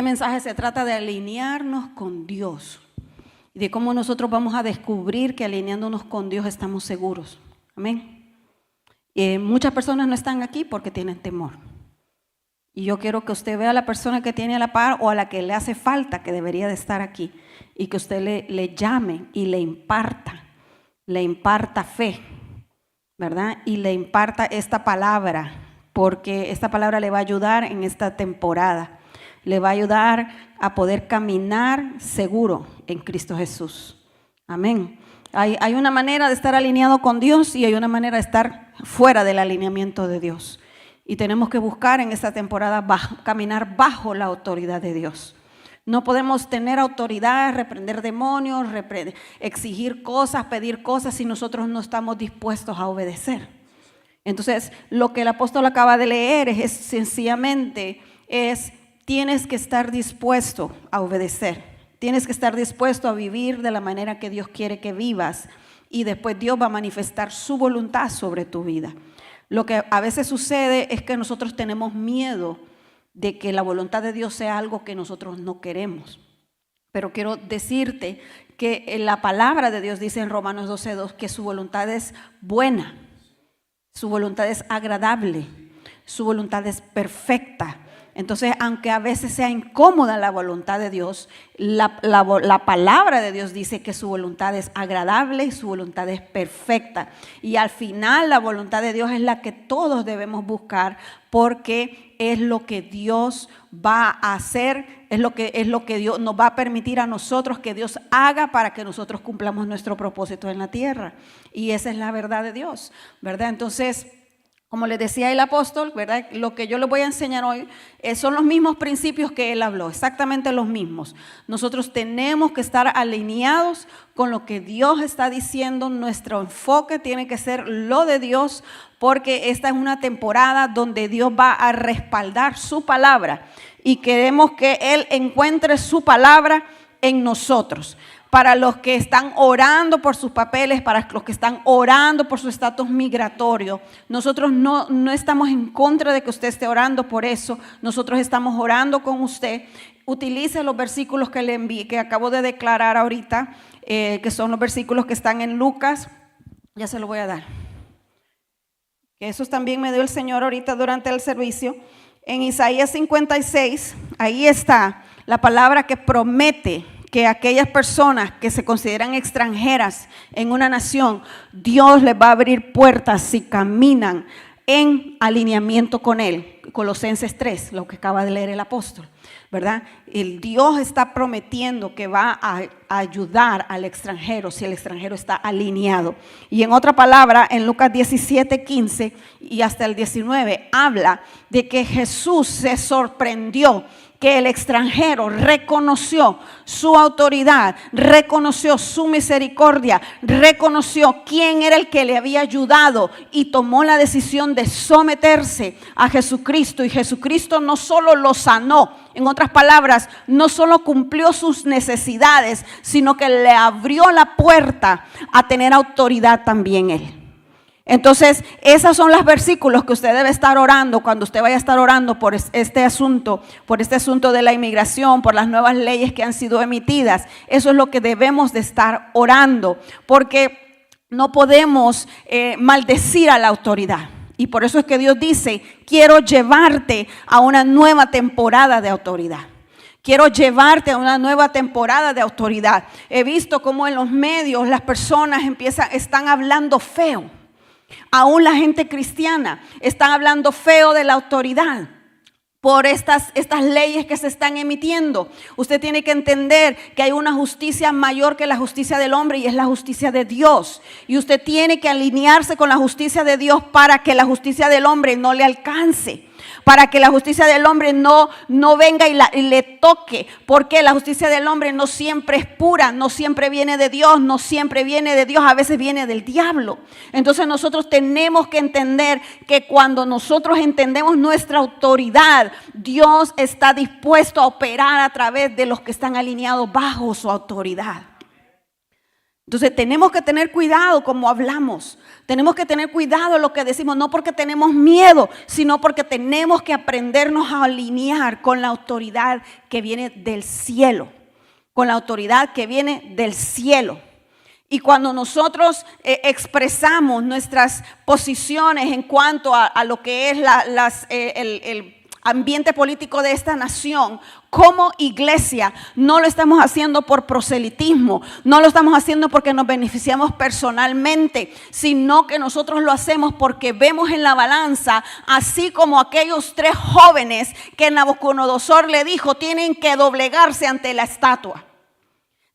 mensaje se trata de alinearnos con Dios y de cómo nosotros vamos a descubrir que alineándonos con Dios estamos seguros. Amén. Muchas personas no están aquí porque tienen temor. Y yo quiero que usted vea a la persona que tiene a la par o a la que le hace falta, que debería de estar aquí, y que usted le llame y le imparta fe, ¿verdad? Y le imparta esta palabra, porque esta palabra le va a ayudar en esta temporada. Le va a ayudar a poder caminar seguro en Cristo Jesús. Amén. Hay una manera de estar alineado con Dios y hay una manera de estar fuera del alineamiento de Dios. Y tenemos que buscar en esta temporada caminar bajo la autoridad de Dios. No podemos tener autoridad, reprender demonios, exigir cosas, pedir cosas si nosotros no estamos dispuestos a obedecer. Entonces, lo que el apóstol acaba de leer es sencillamente tienes que estar dispuesto a obedecer. Tienes que estar dispuesto a vivir de la manera que Dios quiere que vivas. Y después Dios va a manifestar su voluntad sobre tu vida. Lo que a veces sucede es que nosotros tenemos miedo de que la voluntad de Dios sea algo que nosotros no queremos. Pero quiero decirte que la palabra de Dios dice en Romanos 12:2 que su voluntad es buena, su voluntad es agradable, su voluntad es perfecta. Entonces, aunque a veces sea incómoda la voluntad de Dios, la palabra de Dios dice que su voluntad es agradable y su voluntad es perfecta. Y al final la voluntad de Dios es la que todos debemos buscar, porque es lo que Dios va a hacer, es lo que Dios nos va a permitir a nosotros que Dios haga para que nosotros cumplamos nuestro propósito en la tierra. Y esa es la verdad de Dios, ¿verdad? Entonces, como les decía el apóstol, ¿verdad? Lo que yo les voy a enseñar hoy son los mismos principios que él habló, exactamente los mismos. Nosotros tenemos que estar alineados con lo que Dios está diciendo. Nuestro enfoque tiene que ser lo de Dios, porque esta es una temporada donde Dios va a respaldar su palabra y queremos que Él encuentre su palabra en nosotros. Para los que están orando por sus papeles, para los que están orando por su estatus migratorio, nosotros no estamos en contra de que usted esté orando por eso. Nosotros estamos orando con usted. Utilice los versículos que le envié, que acabo de declarar ahorita, que son los versículos que están en Lucas. Ya se lo voy a dar. Que esos también me dio el Señor ahorita durante el servicio. En Isaías 56, ahí está la palabra que promete que aquellas personas que se consideran extranjeras en una nación, Dios les va a abrir puertas si caminan en alineamiento con Él. Colosenses 3, lo que acaba de leer el apóstol, ¿verdad? El Dios está prometiendo que va a ayudar al extranjero si el extranjero está alineado. Y en otra palabra, en Lucas 17:15 y hasta el 19, habla de que Jesús se sorprendió que el extranjero reconoció su autoridad, reconoció su misericordia, reconoció quién era el que le había ayudado y tomó la decisión de someterse a Jesucristo. Y Jesucristo no solo lo sanó, en otras palabras, no solo cumplió sus necesidades, sino que le abrió la puerta a tener autoridad también Él. Entonces, esos son los versículos que usted debe estar orando cuando usted vaya a estar orando por este asunto de la inmigración, por las nuevas leyes que han sido emitidas. Eso es lo que debemos de estar orando, porque no podemos maldecir a la autoridad. Y por eso es que Dios dice, quiero llevarte a una nueva temporada de autoridad. Quiero llevarte a una nueva temporada de autoridad. He visto cómo en los medios las personas están hablando feo. Aún la gente cristiana está hablando feo de la autoridad por estas leyes que se están emitiendo. Usted tiene que entender que hay una justicia mayor que la justicia del hombre y es la justicia de Dios. Y usted tiene que alinearse con la justicia de Dios para que la justicia del hombre no le alcance. Para que la justicia del hombre no venga y le toque. Porque la justicia del hombre no siempre es pura, no siempre viene de Dios, no siempre viene de Dios, a veces viene del diablo. Entonces nosotros tenemos que entender que cuando nosotros entendemos nuestra autoridad, Dios está dispuesto a operar a través de los que están alineados bajo su autoridad. Entonces tenemos que tener cuidado como hablamos. Tenemos que tener cuidado en lo que decimos, no porque tenemos miedo, sino porque tenemos que aprendernos a alinear con la autoridad que viene del cielo. Con la autoridad que viene del cielo. Y cuando nosotros expresamos nuestras posiciones en cuanto a lo que es el ambiente político de esta nación, como iglesia, no lo estamos haciendo por proselitismo, no lo estamos haciendo porque nos beneficiamos personalmente, sino que nosotros lo hacemos porque vemos en la balanza, así como aquellos 3 jóvenes que Nabucodonosor le dijo, tienen que doblegarse ante la estatua.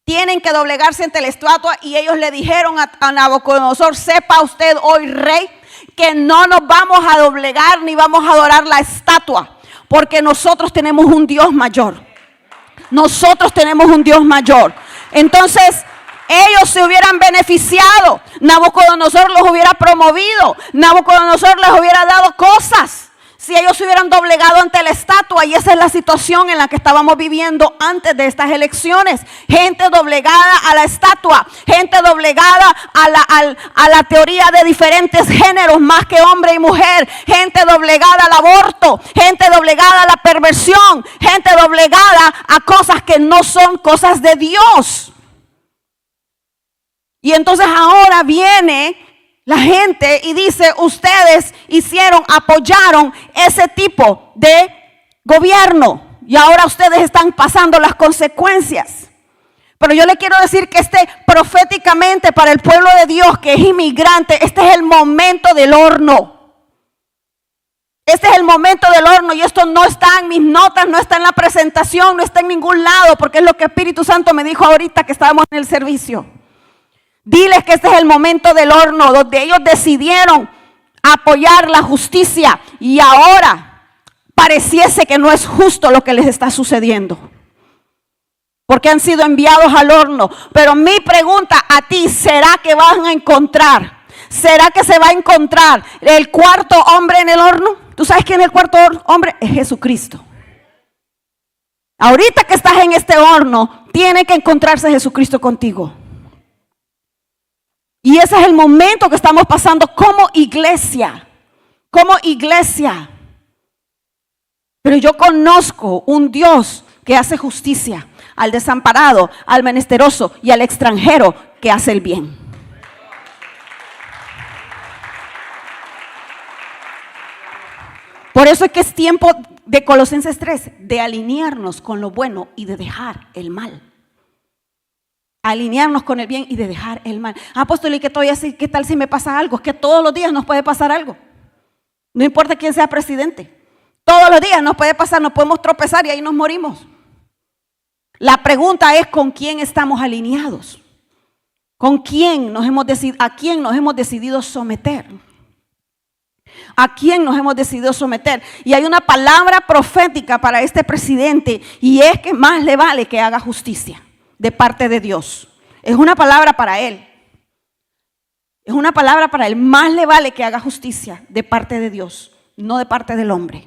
Tienen que doblegarse ante la estatua, y ellos le dijeron a Nabucodonosor, sepa usted hoy, rey, que no nos vamos a doblegar ni vamos a adorar la estatua, porque nosotros tenemos un Dios mayor. Nosotros tenemos un Dios mayor. Entonces, ellos se hubieran beneficiado, Nabucodonosor los hubiera promovido, Nabucodonosor les hubiera dado cosas, si ellos se hubieran doblegado ante la estatua. Y esa es la situación en la que estábamos viviendo antes de estas elecciones. Gente doblegada a la estatua, gente doblegada a la teoría de diferentes géneros, más que hombre y mujer, gente doblegada al aborto, gente doblegada a la perversión, gente doblegada a cosas que no son cosas de Dios. Y entonces ahora viene la gente y dice, ustedes apoyaron ese tipo de gobierno y ahora ustedes están pasando las consecuencias. Pero yo le quiero decir que proféticamente para el pueblo de Dios que es inmigrante, este es el momento del horno. Este es el momento del horno, y esto no está en mis notas, no está en la presentación, no está en ningún lado, porque es lo que Espíritu Santo me dijo ahorita que estábamos en el servicio. Diles que este es el momento del horno, donde ellos decidieron apoyar la justicia y ahora pareciese que no es justo lo que les está sucediendo, porque han sido enviados al horno. Pero mi pregunta a ti, ¿será que van a encontrar? ¿Será que se va a encontrar el cuarto hombre en el horno? ¿Tú sabes quién es el cuarto hombre? Es Jesucristo. Ahorita que estás en este horno, tiene que encontrarse Jesucristo contigo. Y ese es el momento que estamos pasando como iglesia. Como iglesia. Pero yo conozco un Dios que hace justicia al desamparado, al menesteroso y al extranjero, que hace el bien. Por eso es que es tiempo de Colosenses 3, de alinearnos con lo bueno y de dejar el mal. Alinearnos con el bien y de dejar el mal. Apóstol, ¿y qué estoy así? ¿Qué tal si me pasa algo? Es que todos los días nos puede pasar algo. No importa quién sea presidente. Todos los días nos puede pasar, nos podemos tropezar y ahí nos morimos. La pregunta es, ¿con quién estamos alineados? ¿Con quién a quién nos hemos decidido someter? ¿A quién nos hemos decidido someter? Y hay una palabra profética para este presidente, y es que más le vale que haga justicia de parte de Dios. Es una palabra para él. Es una palabra para él. Más le vale que haga justicia de parte de Dios, no de parte del hombre.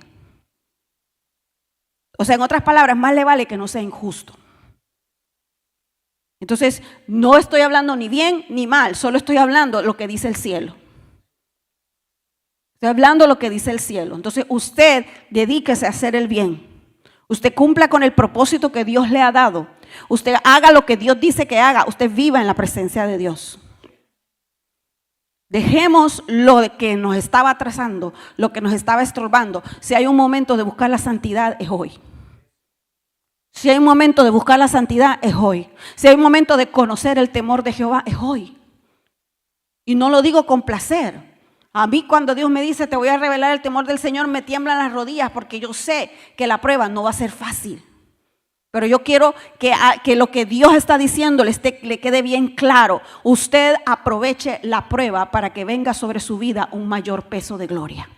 O sea, en otras palabras, más le vale que no sea injusto. Entonces, no estoy hablando ni bien ni mal, solo estoy hablando lo que dice el cielo. Estoy hablando lo que dice el cielo. Entonces, usted dedíquese a hacer el bien. Usted cumpla con el propósito que Dios le ha dado. Usted haga lo que Dios dice que haga. Usted viva en la presencia de Dios. Dejemos lo que nos estaba atrasando, lo que nos estaba estorbando. Si hay un momento de buscar la santidad, es hoy. Si hay un momento de buscar la santidad, es hoy. Si hay un momento de conocer el temor de Jehová, es hoy. Y no lo digo con placer. A mí, cuando Dios me dice, te voy a revelar el temor del Señor, me tiemblan las rodillas, porque yo sé que la prueba no va a ser fácil. Pero yo quiero que lo que Dios está diciendo le quede bien claro. Usted aproveche la prueba para que venga sobre su vida un mayor peso de gloria.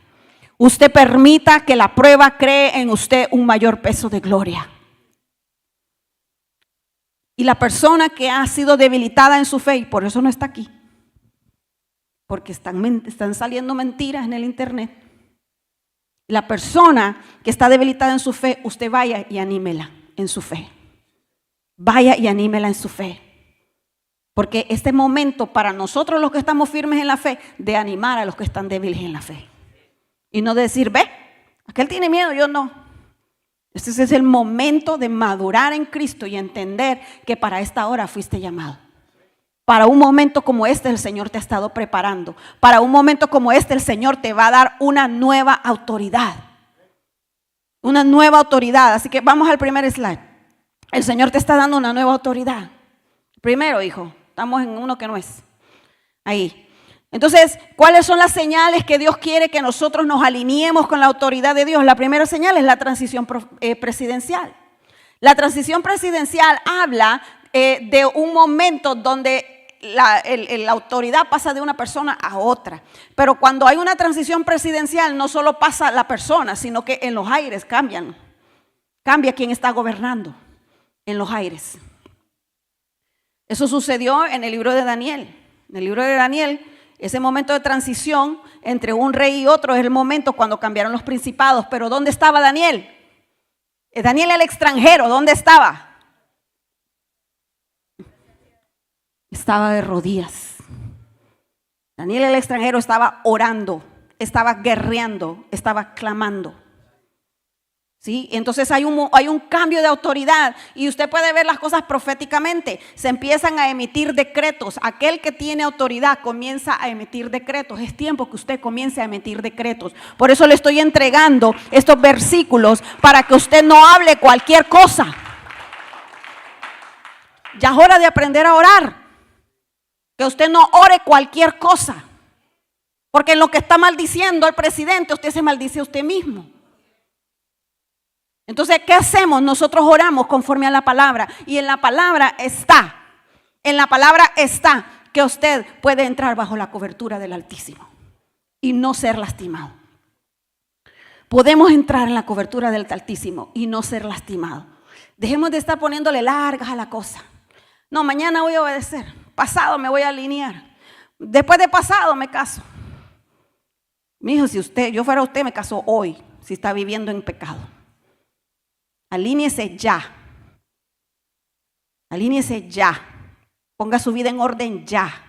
Usted permita que la prueba cree en usted un mayor peso de gloria. Y la persona que ha sido debilitada en su fe, y por eso no está aquí, porque están saliendo mentiras en el internet. La persona que está debilitada en su fe, usted vaya y anímela en su fe. Vaya y anímela en su fe. Porque este momento para nosotros los que estamos firmes en la fe, de animar a los que están débiles en la fe. Y no decir, ve, aquel tiene miedo, yo no. Este es el momento de madurar en Cristo y entender que para esta hora fuiste llamado. Para un momento como este el Señor te ha estado preparando. Para un momento como este el Señor te va a dar una nueva autoridad. Una nueva autoridad. Así que vamos al primer slide. El Señor te está dando una nueva autoridad. Primero, hijo, estamos en uno que no es. Ahí. Entonces, ¿cuáles son las señales que Dios quiere que nosotros nos alineemos con la autoridad de Dios? La primera señal es la transición presidencial. La transición presidencial habla de un momento donde la autoridad pasa de una persona a otra. Pero cuando hay una transición presidencial, no solo pasa la persona, sino que en los aires cambian. Cambia quien está gobernando en los aires. Eso sucedió en el libro de Daniel. En el libro de Daniel, ese momento de transición entre un rey y otro es el momento cuando cambiaron los principados. Pero ¿dónde estaba Daniel? Daniel el extranjero, ¿dónde estaba? Estaba de rodillas. Daniel el extranjero estaba orando, estaba guerreando, estaba clamando. ¿Sí? Entonces hay un cambio de autoridad y usted puede ver las cosas proféticamente. Se empiezan a emitir decretos. Aquel que tiene autoridad comienza a emitir decretos. Es tiempo que usted comience a emitir decretos. Por eso le estoy entregando estos versículos para que usted no hable cualquier cosa. Ya es hora de aprender a orar. Que usted no ore cualquier cosa. Porque en lo que está maldiciendo al presidente, usted se maldice a usted mismo. Entonces, ¿qué hacemos? Nosotros oramos conforme a la palabra. Y en la palabra está que usted puede entrar bajo la cobertura del Altísimo y no ser lastimado. Podemos entrar en la cobertura del Altísimo y no ser lastimado. Dejemos de estar poniéndole largas a la cosa. No, mañana voy a obedecer. Pasado me voy a alinear. Después de pasado me caso. Mi hijo, si yo fuera usted, me caso hoy, si está viviendo en pecado. Alíñese ya. Alíñese ya. Ponga su vida en orden ya.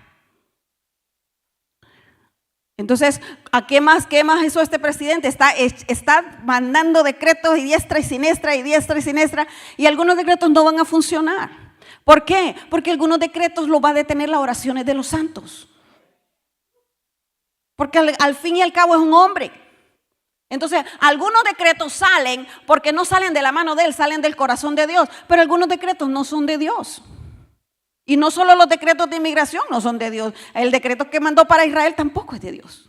Entonces, ¿a qué más hizo este presidente? Está mandando decretos y diestra y siniestra y diestra y siniestra, y algunos decretos no van a funcionar. ¿Por qué? Porque algunos decretos lo va a detener las oraciones de los santos. Porque al fin y al cabo es un hombre. Entonces, algunos decretos salen porque no salen de la mano de él, salen del corazón de Dios. Pero algunos decretos no son de Dios. Y no solo los decretos de inmigración no son de Dios. El decreto que mandó para Israel tampoco es de Dios.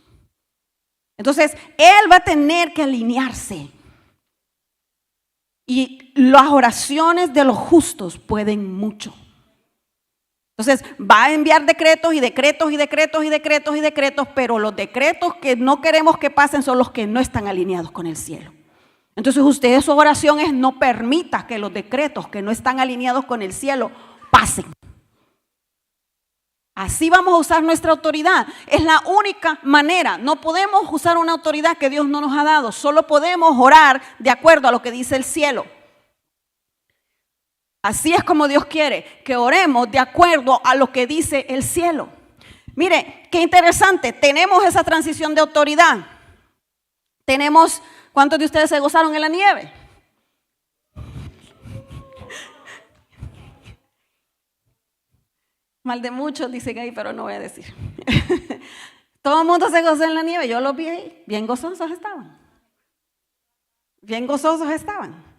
Entonces, él va a tener que alinearse. Y las oraciones de los justos pueden mucho. Entonces va a enviar decretos y decretos y decretos y decretos y decretos, pero los decretos que no queremos que pasen son los que no están alineados con el cielo. Entonces usted, su oración es: no permita que los decretos que no están alineados con el cielo pasen. Así vamos a usar nuestra autoridad. Es la única manera. No podemos usar una autoridad que Dios no nos ha dado. Solo podemos orar de acuerdo a lo que dice el cielo. Así es como Dios quiere que oremos de acuerdo a lo que dice el cielo. Mire, qué interesante. Tenemos esa transición de autoridad. ¿Cuántos de ustedes se gozaron en la nieve? Mal de muchos dicen ahí, pero no voy a decir. Todo el mundo se gozó en la nieve. Yo los vi ahí. Bien gozosos estaban. Bien gozosos estaban.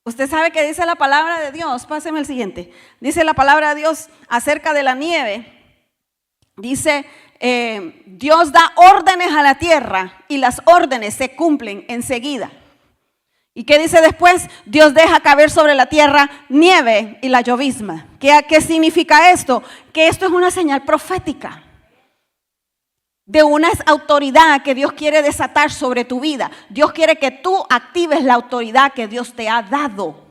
Usted sabe que dice la palabra de Dios. Páseme el siguiente. Dice la palabra de Dios acerca de la nieve. Dice, Dios da órdenes a la tierra y las órdenes se cumplen enseguida. ¿Y qué dice después? Dios deja caer sobre la tierra nieve y la llovizna. ¿Qué significa esto? Que esto es una señal profética de una autoridad que Dios quiere desatar sobre tu vida. Dios quiere que tú actives la autoridad que Dios te ha dado.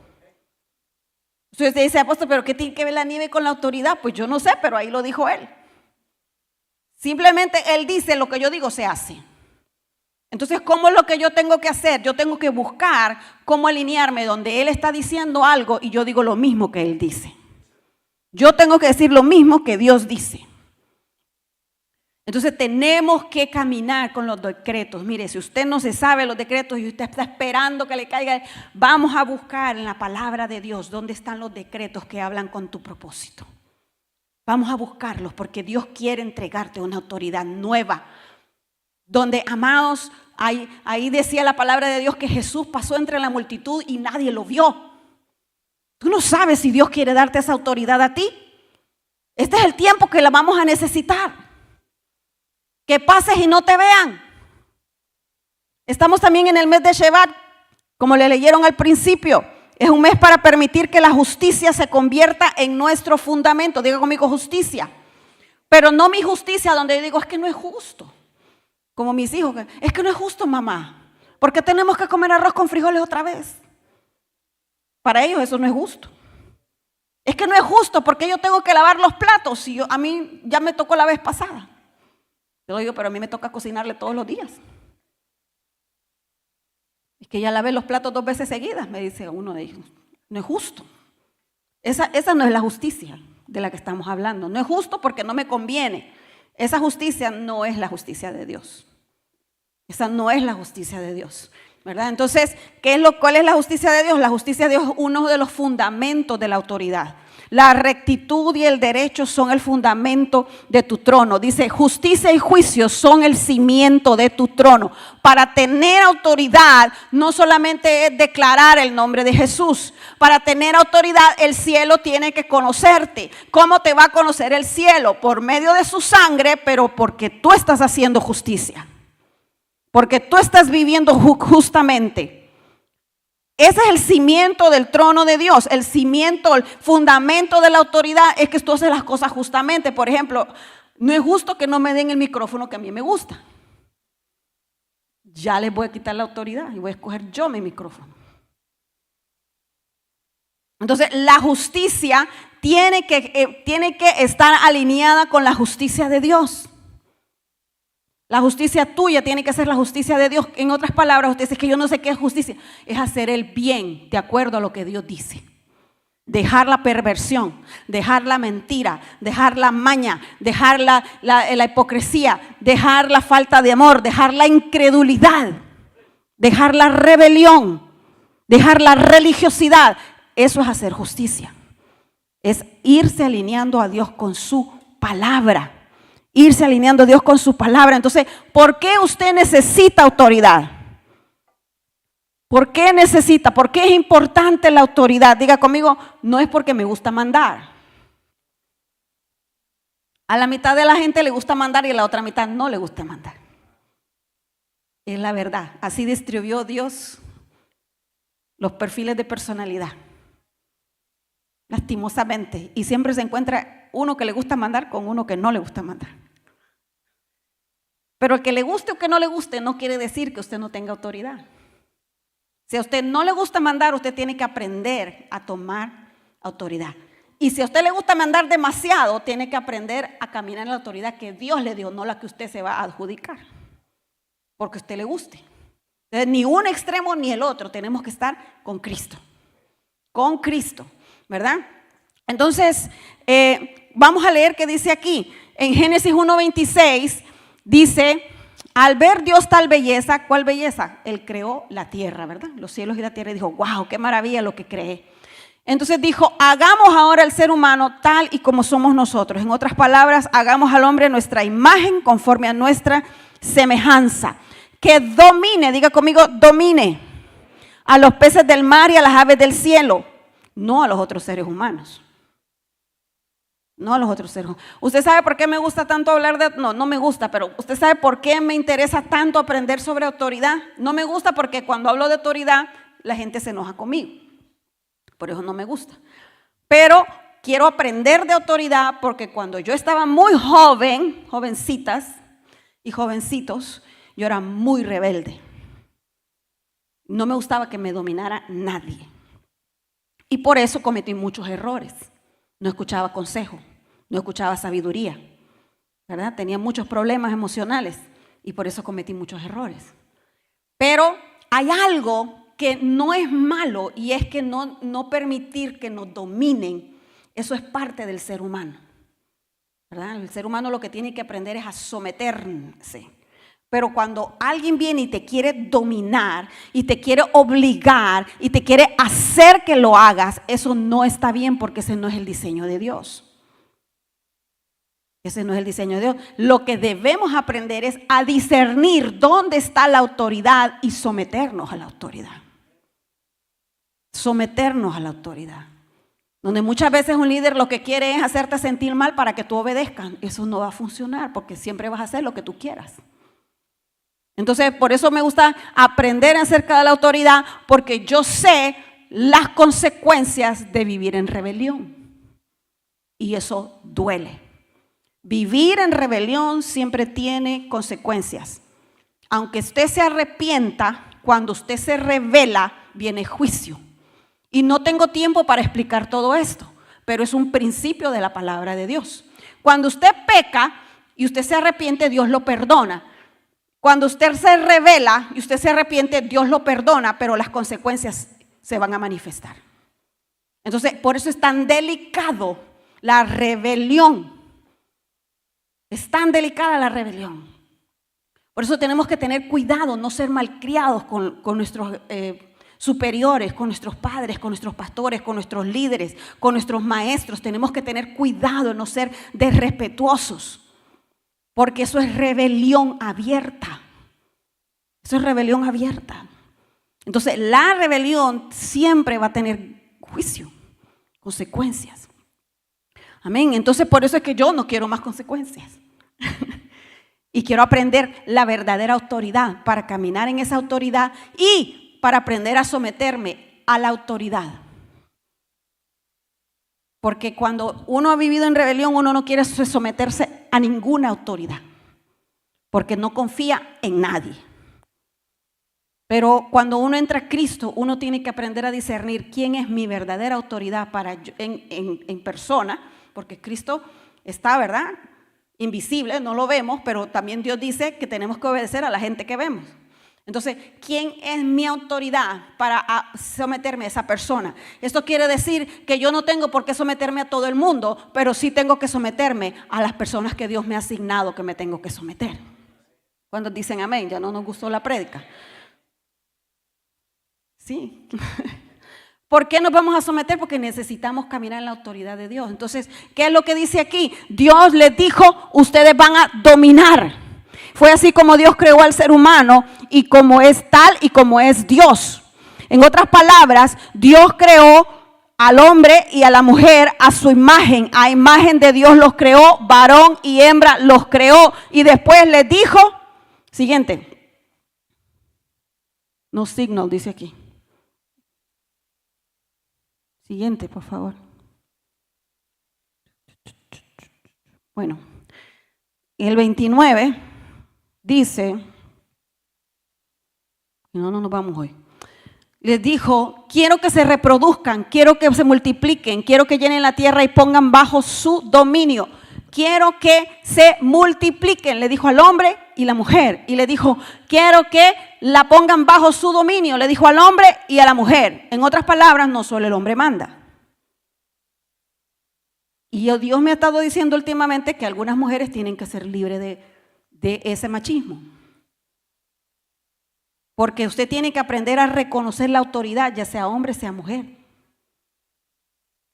Entonces dice, apóstol, ¿pero qué tiene que ver la nieve con la autoridad? Pues yo no sé, pero ahí lo dijo él. Simplemente él dice: lo que yo digo se hace. Entonces, ¿cómo es lo que yo tengo que hacer? Yo tengo que buscar cómo alinearme donde él está diciendo algo y yo digo lo mismo que él dice. Yo tengo que decir lo mismo que Dios dice. Entonces tenemos que caminar con los decretos. Mire, si usted no se sabe los decretos y usted está esperando que le caiga, vamos a buscar en la palabra de Dios dónde están los decretos que hablan con tu propósito. Vamos a buscarlos porque Dios quiere entregarte una autoridad nueva. Donde, amados, ahí decía la palabra de Dios que Jesús pasó entre la multitud y nadie lo vio. Tú no sabes si Dios quiere darte esa autoridad a ti. Este es el tiempo que la vamos a necesitar. Que pases y no te vean. Estamos también en el mes de Shevat, como le leyeron al principio. Es un mes para permitir que la justicia se convierta en nuestro fundamento. Diga conmigo justicia. Pero no mi justicia donde yo digo es que no es justo. Como mis hijos, es que no es justo, mamá. ¿Por qué tenemos que comer arroz con frijoles otra vez? Para ellos eso no es justo. Es que no es justo porque yo tengo que lavar los platos y a mí ya me tocó la vez pasada. Yo digo, pero a mí me toca cocinarle todos los días. Es que ya lavé los platos 2 veces seguidas, me dice uno de ellos. No es justo. Esa no es la justicia de la que estamos hablando. No es justo porque no me conviene. Esa justicia no es la justicia de Dios. Esa no es la justicia de Dios, ¿verdad? Entonces, ¿cuál es la justicia de Dios? La justicia de Dios es uno de los fundamentos de la autoridad. La rectitud y el derecho son el fundamento de tu trono. Dice, justicia y juicio son el cimiento de tu trono. Para tener autoridad, no solamente es declarar el nombre de Jesús. Para tener autoridad, el cielo tiene que conocerte. ¿Cómo te va a conocer el cielo? Por medio de su sangre, pero porque tú estás haciendo justicia. Porque tú estás viviendo justamente. Ese es el cimiento del trono de Dios, el cimiento, el fundamento de la autoridad es que tú haces las cosas justamente. Por ejemplo, no es justo que no me den el micrófono que a mí me gusta. Ya les voy a quitar la autoridad y voy a escoger yo mi micrófono. Entonces, la justicia tiene que estar alineada con la justicia de Dios. La justicia tuya tiene que ser la justicia de Dios. En otras palabras, usted dice que yo no sé qué es justicia. Es hacer el bien de acuerdo a lo que Dios dice. Dejar la perversión, dejar la mentira, dejar la maña, dejar la hipocresía, dejar la falta de amor, dejar la incredulidad, dejar la rebelión, dejar la religiosidad. Eso es hacer justicia. Es irse alineando a Dios con su palabra. Irse alineando a Dios con su palabra. Entonces, ¿por qué usted necesita autoridad? ¿Por qué necesita? ¿Por qué es importante la autoridad? Diga conmigo, no es porque me gusta mandar. A la mitad de la gente le gusta mandar y a la otra mitad no le gusta mandar. Es la verdad. Así distribuyó Dios los perfiles de personalidad. Lastimosamente. Y siempre se encuentra uno que le gusta mandar con uno que no le gusta mandar. Pero el que le guste o que no le guste no quiere decir que usted no tenga autoridad. Si a usted no le gusta mandar, usted tiene que aprender a tomar autoridad. Y si a usted le gusta mandar demasiado, tiene que aprender a caminar en la autoridad que Dios le dio, no la que usted se va a adjudicar. Porque a usted le guste. Entonces, ni un extremo ni el otro, tenemos que estar con Cristo. Con Cristo, ¿verdad? Entonces, vamos a leer qué dice aquí. En Génesis 1:26 dice, al ver Dios tal belleza, ¿cuál belleza? Él creó la tierra, ¿verdad? Los cielos y la tierra. Y dijo, wow, qué maravilla lo que creé. Entonces dijo, hagamos ahora al ser humano tal y como somos nosotros. En otras palabras, hagamos al hombre nuestra imagen conforme a nuestra semejanza. Que domine, diga conmigo, domine a los peces del mar y a las aves del cielo, no a los otros seres humanos. No a los otros seres humanos. ¿Usted sabe por qué me gusta tanto hablar de...? No me gusta, pero ¿usted sabe por qué me interesa tanto aprender sobre autoridad? No me gusta porque cuando hablo de autoridad, la gente se enoja conmigo. Por eso no me gusta. Pero quiero aprender de autoridad porque cuando yo estaba muy joven, jovencitas y jovencitos, yo era muy rebelde. No me gustaba que me dominara nadie. Y por eso cometí muchos errores. No escuchaba consejo, no escuchaba sabiduría, ¿verdad? Tenía muchos problemas emocionales y por eso cometí muchos errores. Pero hay algo que no es malo y es que no permitir que nos dominen Eso es parte del ser humano, ¿verdad? El ser humano lo que tiene que aprender es a someterse. Pero cuando alguien viene y te quiere dominar y te quiere obligar y te quiere hacer que lo hagas, eso no está bien porque ese no es el diseño de Dios. Ese no es el diseño de Dios. Lo que debemos aprender es a discernir dónde está la autoridad y someternos a la autoridad. Someternos a la autoridad. Donde muchas veces un líder lo que quiere es hacerte sentir mal para que tú obedezcas. Eso no va a funcionar porque siempre vas a hacer lo que tú quieras. Entonces, por eso me gusta aprender acerca de la autoridad, porque yo sé las consecuencias de vivir en rebelión. Y eso duele. Vivir en rebelión siempre tiene consecuencias. Aunque usted se arrepienta, cuando usted se rebela, viene juicio. Y no tengo tiempo para explicar todo esto, pero es un principio de la palabra de Dios. Cuando usted peca y usted se arrepiente, Dios lo perdona. Cuando usted se rebela y usted se arrepiente, Dios lo perdona, pero las consecuencias se van a manifestar. Entonces, por eso es tan delicado la rebelión. Es tan delicada la rebelión. Por eso tenemos que tener cuidado, no ser malcriados con nuestros superiores, con nuestros padres, con nuestros pastores, con nuestros líderes, con nuestros maestros. Tenemos que tener cuidado, no ser desrespetuosos. Porque eso es rebelión abierta. Eso es rebelión abierta. Entonces, la rebelión siempre va a tener juicio, consecuencias. Amén. Entonces, por eso es que yo no quiero más consecuencias. Y quiero aprender la verdadera autoridad para caminar en esa autoridad y para aprender a someterme a la autoridad. Porque cuando uno ha vivido en rebelión, uno no quiere someterse a ninguna autoridad, porque no confía en nadie. Pero cuando uno entra a Cristo, uno tiene que aprender a discernir quién es mi verdadera autoridad en persona, porque Cristo está, ¿verdad?, invisible, no lo vemos, pero también Dios dice que tenemos que obedecer a la gente que vemos. Entonces, ¿quién es mi autoridad para someterme a esa persona? Esto quiere decir que yo no tengo por qué someterme a todo el mundo, pero sí tengo que someterme a las personas que Dios me ha asignado que me tengo que someter. Cuando dicen amén, ya no nos gustó la prédica. Sí. ¿Por qué nos vamos a someter? Porque necesitamos caminar en la autoridad de Dios. Entonces, ¿qué es lo que dice aquí? Dios les dijo, ustedes van a dominar. Fue así como Dios creó al ser humano y como es tal y como es Dios. En otras palabras, Dios creó al hombre y a la mujer a su imagen. A imagen de Dios los creó, varón y hembra los creó. Y después les dijo, siguiente. No signal, dice aquí. Siguiente, por favor. Bueno, el 29 dice, no nos vamos hoy. Les dijo, quiero que se reproduzcan, quiero que se multipliquen, quiero que llenen la tierra y pongan bajo su dominio. Quiero que se multipliquen, le dijo al hombre y la mujer. Y le dijo, quiero que la pongan bajo su dominio, le dijo al hombre y a la mujer. En otras palabras, no solo el hombre manda. Y Dios me ha estado diciendo últimamente que algunas mujeres tienen que ser libres de ese machismo. Porque usted tiene que aprender a reconocer la autoridad, ya sea hombre, sea mujer.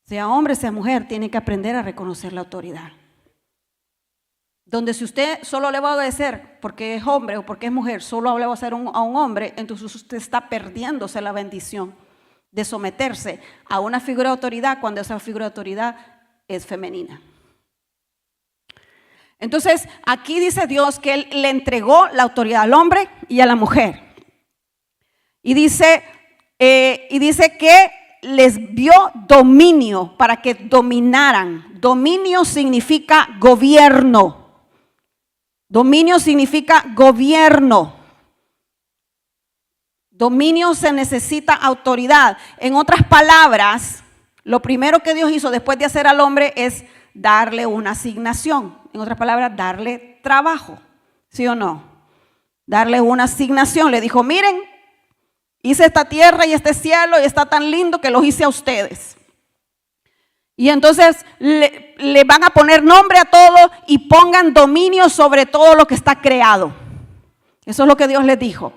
Sea hombre, sea mujer, tiene que aprender a reconocer la autoridad. Donde si usted solo le va a obedecer porque es hombre o porque es mujer, solo le va a hacer a un hombre, entonces usted está perdiéndose la bendición de someterse a una figura de autoridad cuando esa figura de autoridad es femenina. Entonces, aquí dice Dios que Él le entregó la autoridad al hombre y a la mujer. Y dice que les dio dominio para que dominaran. Dominio significa gobierno. Dominio significa gobierno. Dominio se necesita autoridad. En otras palabras, lo primero que Dios hizo después de hacer al hombre es darle una asignación. En otras palabras, darle trabajo. ¿Sí o no? Darle una asignación. Le dijo, miren, hice esta tierra y este cielo y está tan lindo que los hice a ustedes. Y entonces le van a poner nombre a todo y pongan dominio sobre todo lo que está creado. Eso es lo que Dios les dijo.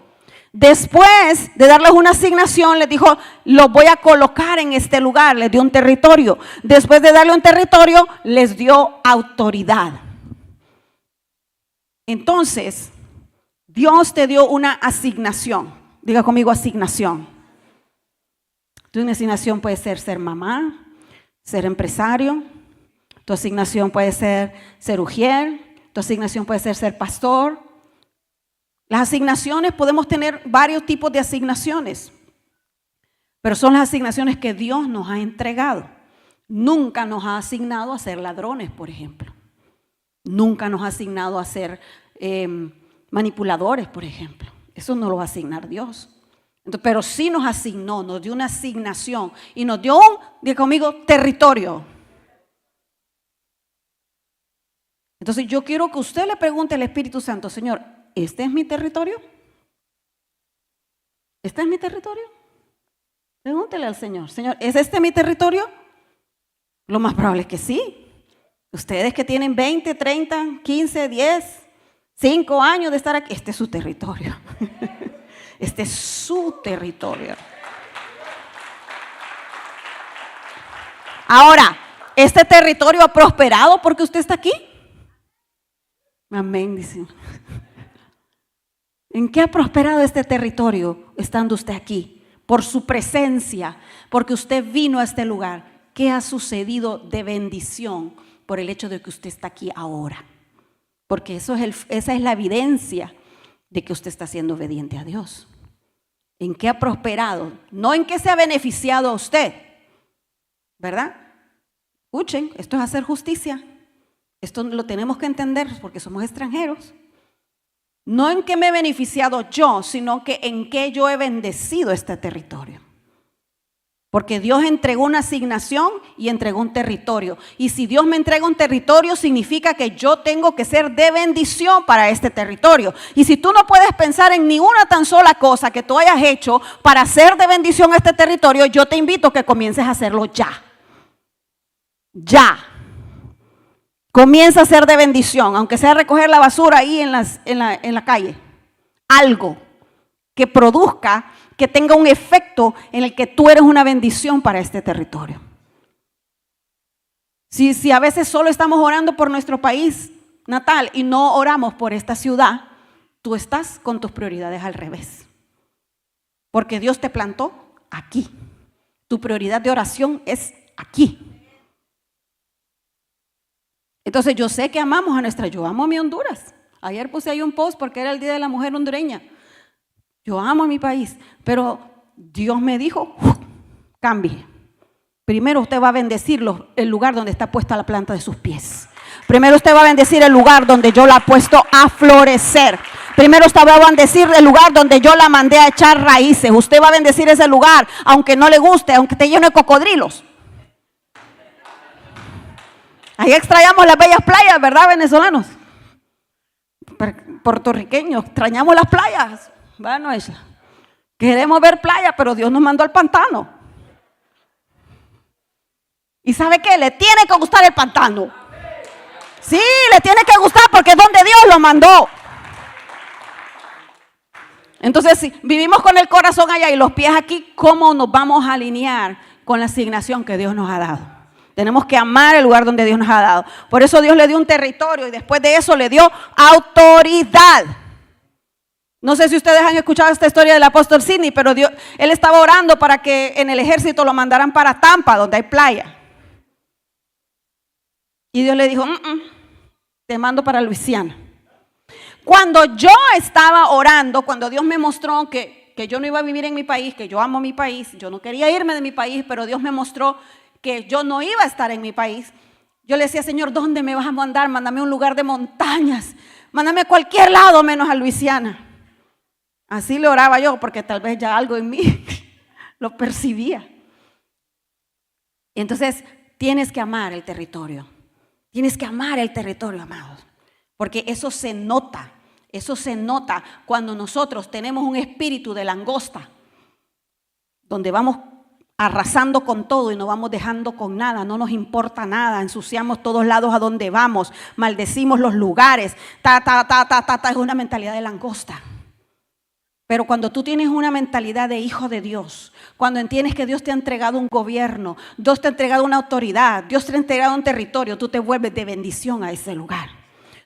Después de darles una asignación, les dijo, los voy a colocar en este lugar, les dio un territorio. Después de darle un territorio, les dio autoridad. Entonces, Dios te dio una asignación. Diga conmigo, asignación. Tu asignación puede ser mamá, ser empresario. Tu asignación puede ser ujier. Tu asignación puede ser pastor. Las asignaciones, podemos tener varios tipos de asignaciones, pero son las asignaciones que Dios nos ha entregado. Nunca nos ha asignado a ser ladrones, por ejemplo. Nunca nos ha asignado a ser manipuladores, por ejemplo. Eso no lo va a asignar Dios. Entonces, pero sí nos asignó, nos dio una asignación y nos dio diga conmigo, territorio. Entonces yo quiero que usted le pregunte al Espíritu Santo, Señor, ¿este es mi territorio? ¿Este es mi territorio? Pregúntele al Señor, Señor, ¿es este mi territorio? Lo más probable es que sí. Ustedes que tienen 20, 30, 15, 10, 5 años de estar aquí, este es su territorio. Este es su territorio. Ahora, ¿este territorio ha prosperado porque usted está aquí? Amén, dice. ¿En qué ha prosperado este territorio estando usted aquí? Por su presencia, porque usted vino a este lugar. ¿Qué ha sucedido de bendición por el hecho de que usted está aquí ahora? Porque esa es la evidencia de que usted está siendo obediente a Dios. ¿En qué ha prosperado? No en qué se ha beneficiado a usted, ¿verdad? Escuchen, esto es hacer justicia. Esto lo tenemos que entender porque somos extranjeros. No en qué me he beneficiado yo, sino que en qué yo he bendecido este territorio. Porque Dios entregó una asignación y entregó un territorio. Y si Dios me entrega un territorio, significa que yo tengo que ser de bendición para este territorio. Y si tú no puedes pensar en ni una tan sola cosa que tú hayas hecho para ser de bendición a este territorio, yo te invito a que comiences a hacerlo ya. Ya. Comienza a ser de bendición, aunque sea recoger la basura ahí en la calle. Algo que produzca, que tenga un efecto en el que tú eres una bendición para este territorio. Si a veces solo estamos orando por nuestro país natal y no oramos por esta ciudad, tú estás con tus prioridades al revés. Porque Dios te plantó aquí. Tu prioridad de oración es aquí. Entonces yo sé que amamos yo amo a mi Honduras. Ayer puse ahí un post porque era el Día de la Mujer hondureña. Yo amo a mi país, pero Dios me dijo, cambie. Primero usted va a bendecir el lugar donde está puesta la planta de sus pies. Primero usted va a bendecir el lugar donde yo la he puesto a florecer. Primero usted va a bendecir el lugar donde yo la mandé a echar raíces. Usted va a bendecir ese lugar, aunque no le guste, aunque esté lleno de cocodrilos. Ahí extrañamos las bellas playas, ¿verdad, venezolanos? Puertorriqueños, extrañamos las playas. Bueno, queremos ver playa, pero Dios nos mandó al pantano. ¿Y sabe qué? Le tiene que gustar el pantano. Sí, le tiene que gustar porque es donde Dios lo mandó. Entonces, si vivimos con el corazón allá y los pies aquí, ¿cómo nos vamos a alinear con la asignación que Dios nos ha dado? Tenemos que amar el lugar donde Dios nos ha dado. Por eso Dios le dio un territorio y después de eso le dio autoridad. No sé si ustedes han escuchado esta historia del apóstol Sidney, pero él estaba orando para que en el ejército lo mandaran para Tampa, donde hay playa. Y Dios le dijo, te mando para Luisiana. Cuando yo estaba orando, cuando Dios me mostró que yo no iba a vivir en mi país, que yo amo mi país, yo no quería irme de mi país, pero Dios me mostró que yo no iba a estar en mi país. Yo le decía, Señor, ¿dónde me vas a mandar? Mándame a un lugar de montañas. Mándame a cualquier lado menos a Luisiana. Así le oraba yo porque tal vez ya algo en mí lo percibía. Entonces, tienes que amar el territorio. Tienes que amar el territorio, amados. Porque eso se nota. Eso se nota cuando nosotros tenemos un espíritu de langosta. Donde vamos arrasando con todo y no vamos dejando con nada, no nos importa nada, ensuciamos todos lados a donde vamos, maldecimos los lugares, es una mentalidad de langosta. Pero cuando tú tienes una mentalidad de hijo de Dios, cuando entiendes que Dios te ha entregado un gobierno, Dios te ha entregado una autoridad, Dios te ha entregado un territorio, tú te vuelves de bendición a ese lugar.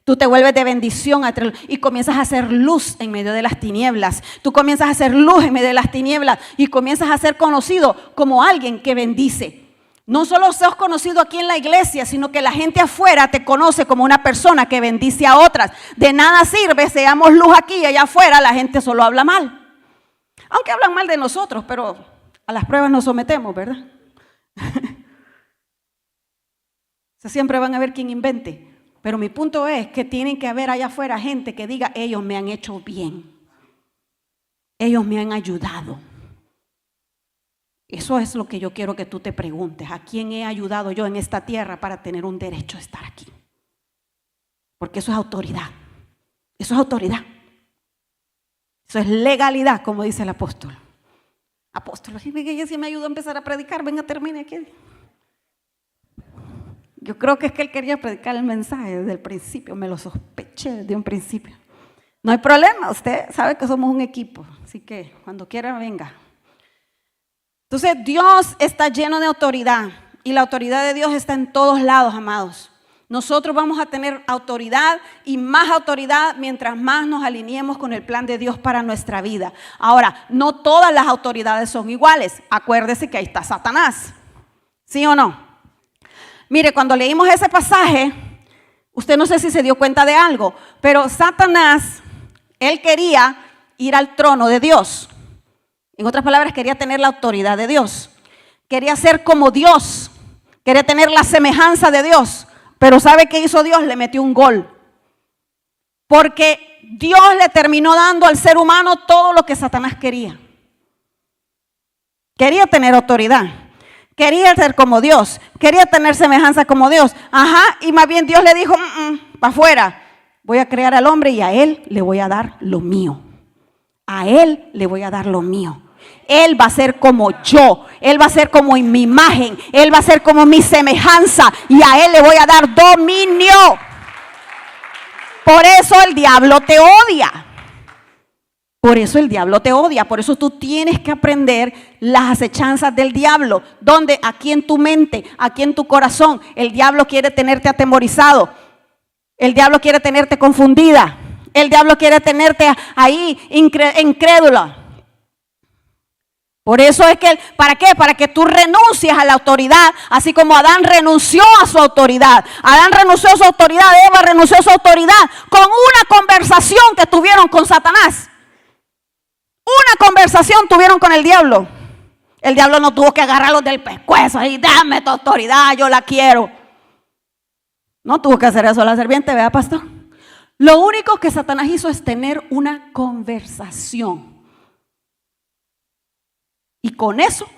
Tú te vuelves de bendición y comienzas a hacer luz en medio de las tinieblas. Tú comienzas a hacer luz en medio de las tinieblas y comienzas a ser conocido como alguien que bendice. No solo sos conocido aquí en la iglesia, sino que la gente afuera te conoce como una persona que bendice a otras. De nada sirve, seamos luz aquí y allá afuera, la gente solo habla mal. Aunque hablan mal de nosotros, pero a las pruebas nos sometemos, ¿verdad? Siempre van a ver quién invente. Pero mi punto es que tienen que haber allá afuera gente que diga, ellos me han hecho bien. Ellos me han ayudado. Eso es lo que yo quiero que tú te preguntes. ¿A quién he ayudado yo en esta tierra para tener un derecho a estar aquí? Porque eso es autoridad. Eso es autoridad. Eso es legalidad, como dice el apóstol. Apóstol, si me ayudó a empezar a predicar, venga, termine aquí. Yo creo que es que él quería predicar el mensaje desde el principio, me lo sospeché desde un principio. No hay problema, usted sabe que somos un equipo, así que cuando quiera venga. Entonces Dios está lleno de autoridad y la autoridad de Dios está en todos lados, amados. Nosotros vamos a tener autoridad y más autoridad mientras más nos alineemos con el plan de Dios para nuestra vida. Ahora, no todas las autoridades son iguales. Acuérdese que ahí está Satanás, ¿sí o no? Mire, cuando leímos ese pasaje, usted no sé si se dio cuenta de algo, pero Satanás, él quería ir al trono de Dios. En otras palabras, quería tener la autoridad de Dios. Quería ser como Dios. Quería tener la semejanza de Dios. Pero ¿sabe qué hizo Dios? Le metió un gol. Porque Dios le terminó dando al ser humano todo lo que Satanás quería. Quería tener autoridad. Quería ser como Dios, quería tener semejanza como Dios. Y más bien Dios le dijo, para afuera, voy a crear al hombre y a él le voy a dar lo mío. A él le voy a dar lo mío. Él va a ser como yo, él va a ser como en mi imagen, él va a ser como mi semejanza y a él le voy a dar dominio. Por eso el diablo te odia. Por eso el diablo te odia, por eso tú tienes que aprender las acechanzas del diablo, donde aquí en tu mente, aquí en tu corazón, el diablo quiere tenerte atemorizado, el diablo quiere tenerte confundida, el diablo quiere tenerte ahí incrédula. Por eso es que, ¿para qué? Para que tú renuncies a la autoridad, así como Adán renunció a su autoridad. Adán renunció a su autoridad, Eva renunció a su autoridad con una conversación que tuvieron con Satanás. Una conversación tuvieron con el diablo. El diablo no tuvo que agarrarlos del pescuezo y dame tu autoridad, yo la quiero. No tuvo que hacer eso la serpiente, ¿verdad, pastor? Lo único que Satanás hizo es tener una conversación. Y con eso,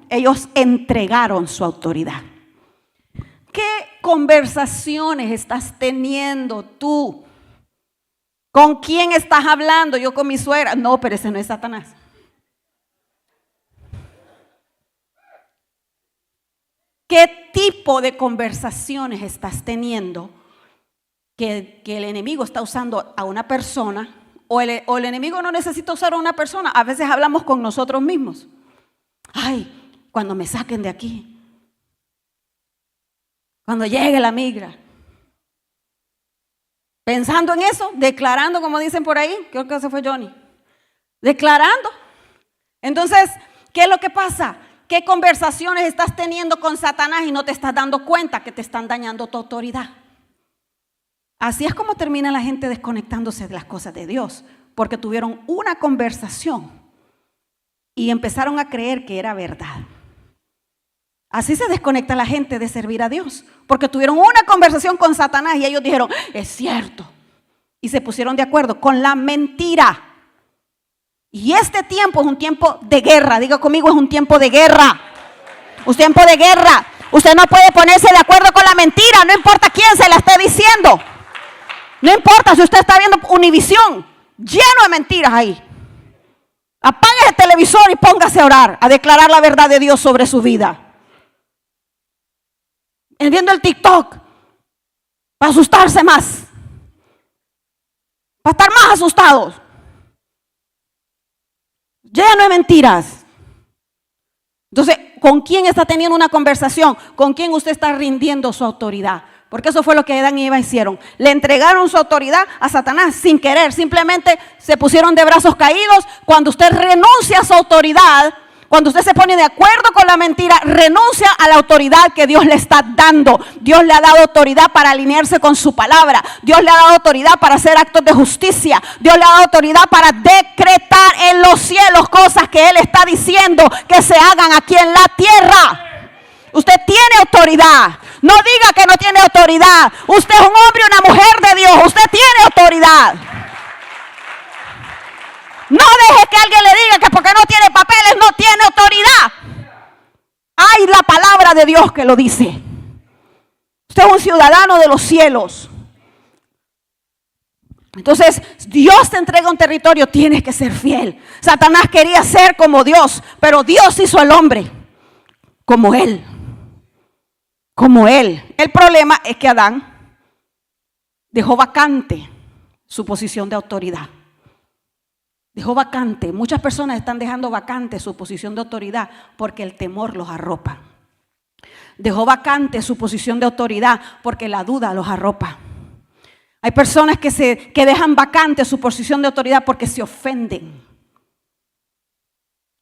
ellos entregaron su autoridad. ¿Qué conversaciones estás teniendo tú? ¿Con quién estás hablando? Yo con mi suegra. No, pero ese no es Satanás. ¿Qué tipo de conversaciones estás teniendo que el enemigo está usando a una persona? O el enemigo no necesita usar a una persona. A veces hablamos con nosotros mismos. Ay, cuando me saquen de aquí. Cuando llegue la migra. Pensando en eso, declarando, como dicen por ahí, creo que ese fue Johnny, declarando. Entonces, ¿qué es lo que pasa? ¿Qué conversaciones estás teniendo con Satanás y no te estás dando cuenta que te están dañando tu autoridad? Así es como termina la gente desconectándose de las cosas de Dios, porque tuvieron una conversación y empezaron a creer que era verdad. Así se desconecta la gente de servir a Dios, porque tuvieron una conversación con Satanás y ellos dijeron, es cierto. Y se pusieron de acuerdo con la mentira. Y este tiempo es un tiempo de guerra. Diga conmigo, es un tiempo de guerra. Un tiempo de guerra. Usted no puede ponerse de acuerdo con la mentira, no importa quién se la esté diciendo. No importa si usted está viendo Univisión, lleno de mentiras ahí. Apague el televisor y póngase a orar, a declarar la verdad de Dios sobre su vida. Viendo el TikTok, para asustarse más, para estar más asustados, lleno de mentiras. Entonces, ¿con quién está teniendo una conversación? ¿Con quién usted está rindiendo su autoridad? Porque eso fue lo que Adán y Eva hicieron. Le entregaron su autoridad a Satanás sin querer. Simplemente se pusieron de brazos caídos. Cuando usted renuncia a su autoridad, cuando usted se pone de acuerdo con la mentira, renuncia a la autoridad que Dios le está dando. Dios le ha dado autoridad para alinearse con su palabra. Dios le ha dado autoridad para hacer actos de justicia. Dios le ha dado autoridad para decretar en los cielos cosas que Él está diciendo que se hagan aquí en la tierra. Usted tiene autoridad. No diga que no tiene autoridad. Usted es un hombre y una mujer de Dios. Usted tiene autoridad. No deje que alguien le diga que porque no tiene papeles no tiene autoridad. Hay la palabra de Dios que lo dice. Usted es un ciudadano de los cielos. Entonces, Dios te entrega un territorio, tienes que ser fiel. Satanás quería ser como Dios, pero Dios hizo al hombre como Él. Como Él. El problema es que Adán dejó vacante su posición de autoridad. Dejó vacante. Muchas personas están dejando vacante su posición de autoridad porque el temor los arropa. Dejó vacante su posición de autoridad porque la duda los arropa. Hay personas que dejan vacante su posición de autoridad porque se ofenden.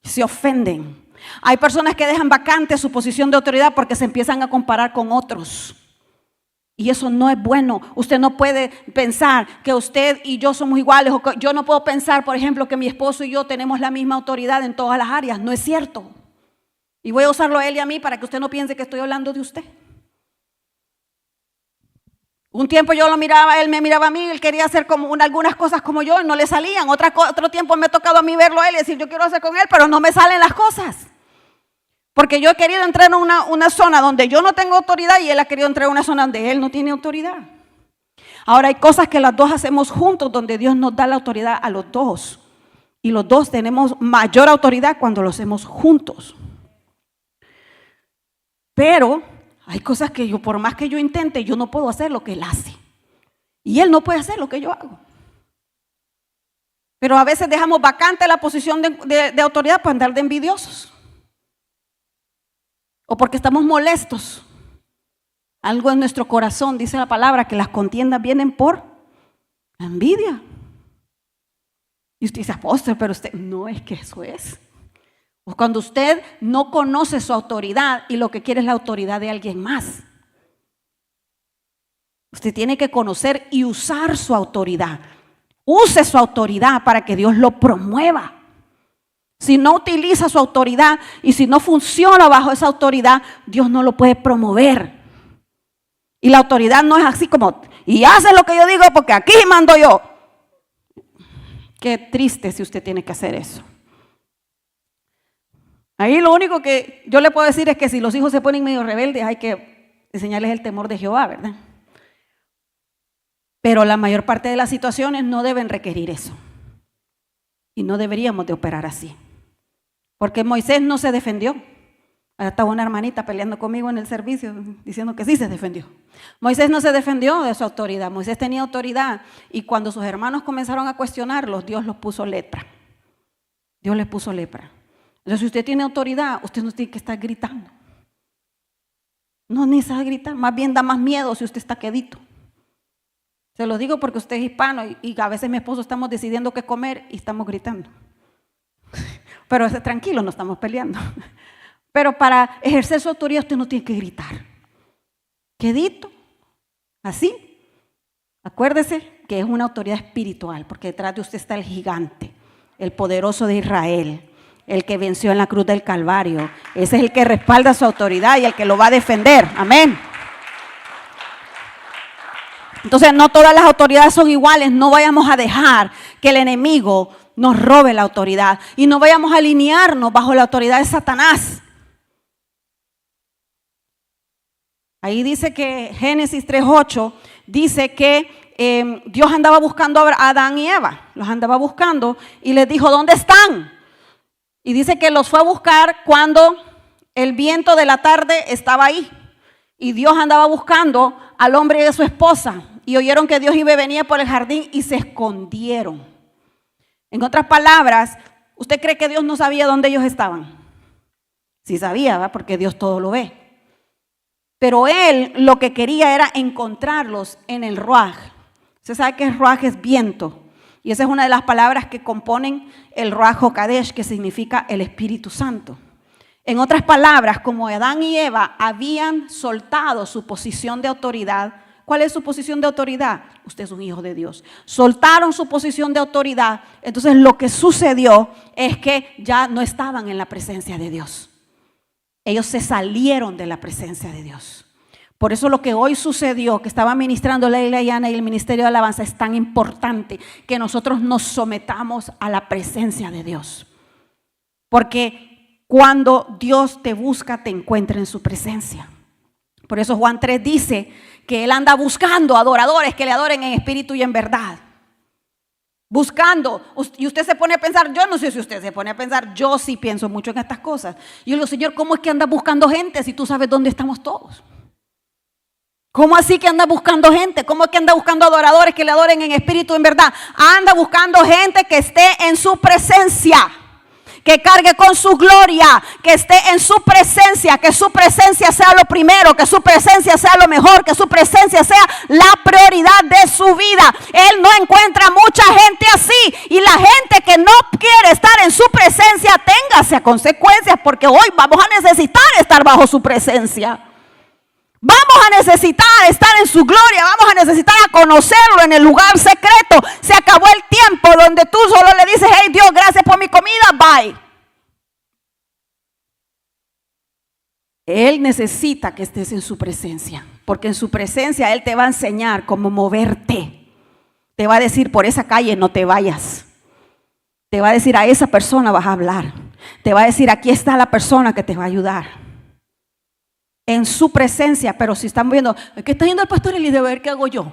Se ofenden. Hay personas que dejan vacante su posición de autoridad porque se empiezan a comparar con otros. Y eso no es bueno. Usted no puede pensar que usted y yo somos iguales. O que yo no puedo pensar, por ejemplo, que mi esposo y yo tenemos la misma autoridad en todas las áreas. No es cierto. Y voy a usarlo a él y a mí para que usted no piense que estoy hablando de usted. Un tiempo yo lo miraba, él me miraba a mí, él quería hacer como algunas cosas como yo y no le salían. Otro tiempo me ha tocado a mí verlo a él y decir yo quiero hacer con él, pero no me salen las cosas. Porque yo he querido entrar en una zona donde yo no tengo autoridad y él ha querido entrar en una zona donde él no tiene autoridad. Ahora hay cosas que las dos hacemos juntos donde Dios nos da la autoridad a los dos. Y los dos tenemos mayor autoridad cuando lo hacemos juntos. Pero hay cosas que yo, por más que yo intente, yo no puedo hacer lo que él hace. Y él no puede hacer lo que yo hago. Pero a veces dejamos vacante la posición de autoridad para andar de envidiosos. O porque estamos molestos. Algo en nuestro corazón, dice la palabra, que las contiendas vienen por la envidia. Y usted dice, apóstol, pero usted, no es que eso es. O cuando usted no conoce su autoridad y lo que quiere es la autoridad de alguien más. Usted tiene que conocer y usar su autoridad. Use su autoridad para que Dios lo promueva. Si no utiliza su autoridad y si no funciona bajo esa autoridad, Dios no lo puede promover. Y la autoridad no es así como, y hace lo que yo digo porque aquí mando yo. Qué triste si usted tiene que hacer eso. Ahí lo único que yo le puedo decir es que si los hijos se ponen medio rebeldes, hay que enseñarles el temor de Jehová, ¿verdad? Pero la mayor parte de las situaciones no deben requerir eso. Y no deberíamos de operar así. Porque Moisés no se defendió. Estaba una hermanita peleando conmigo en el servicio diciendo que sí se defendió. Moisés no se defendió de su autoridad. Moisés tenía autoridad y cuando sus hermanos comenzaron a cuestionarlos, Dios los puso lepra. Dios les puso lepra. Entonces, si usted tiene autoridad, usted no tiene que estar gritando. No necesita gritar, más bien da más miedo si usted está quedito. Se lo digo porque usted es hispano y a veces mi esposo estamos decidiendo qué comer y estamos gritando. Pero tranquilo, no estamos peleando. Pero para ejercer su autoridad usted no tiene que gritar. Quedito, así. Acuérdese que es una autoridad espiritual, porque detrás de usted está el gigante, el poderoso de Israel, el que venció en la cruz del Calvario. Ese es el que respalda su autoridad y el que lo va a defender. Amén. Entonces no todas las autoridades son iguales. No vayamos a dejar que el enemigo nos robe la autoridad y no vayamos a alinearnos bajo la autoridad de Satanás. Ahí dice que Génesis 3:8 dice que Dios andaba buscando a Adán y Eva. Los andaba buscando y les dijo, ¿dónde están? Y dice que los fue a buscar cuando el viento de la tarde estaba ahí. Y Dios andaba buscando al hombre y a su esposa. Y oyeron que Dios iba y venía por el jardín y se escondieron. En otras palabras, ¿usted cree que Dios no sabía dónde ellos estaban? Sí sabía, ¿verdad? Porque Dios todo lo ve. Pero Él lo que quería era encontrarlos en el ruaj. Usted sabe que el ruaj es viento. Y esa es una de las palabras que componen el Ruach HaKodesh, que significa el Espíritu Santo. En otras palabras, como Adán y Eva habían soltado su posición de autoridad. ¿Cuál es su posición de autoridad? Usted es un hijo de Dios. Soltaron su posición de autoridad. Entonces lo que sucedió es que ya no estaban en la presencia de Dios. Ellos se salieron de la presencia de Dios. Por eso lo que hoy sucedió, que estaba ministrando Leila y Ana y el Ministerio de Alabanza, es tan importante que nosotros nos sometamos a la presencia de Dios. Porque cuando Dios te busca, te encuentra en su presencia. Por eso Juan 3 dice que Él anda buscando adoradores que le adoren en espíritu y en verdad. Buscando. Y usted se pone a pensar, yo no sé si usted se pone a pensar, yo sí pienso mucho en estas cosas. Y yo le digo, Señor, ¿cómo es que andas buscando gente si tú sabes dónde estamos todos? ¿Cómo así que anda buscando gente? ¿Cómo es que anda buscando adoradores que le adoren en espíritu y en verdad? Anda buscando gente que esté en su presencia, que cargue con su gloria, que esté en su presencia, que su presencia sea lo primero, que su presencia sea lo mejor, que su presencia sea la prioridad de su vida. Él no encuentra mucha gente así, y la gente que no quiere estar en su presencia, téngase a consecuencias, porque hoy vamos a necesitar estar bajo su presencia. Vamos a necesitar estar en su gloria, vamos a necesitar a conocerlo en el lugar secreto. Se acabó el tiempo donde tú solo le dices, hey Dios, gracias por mi comida, bye. Él necesita que estés en su presencia, porque en su presencia Él te va a enseñar cómo moverte. Te va a decir, por esa calle no te vayas. Te va a decir, a esa persona vas a hablar. Te va a decir, aquí está la persona que te va a ayudar. En su presencia. Pero si están viendo, es que está yendo el pastor y debe ver qué hago yo.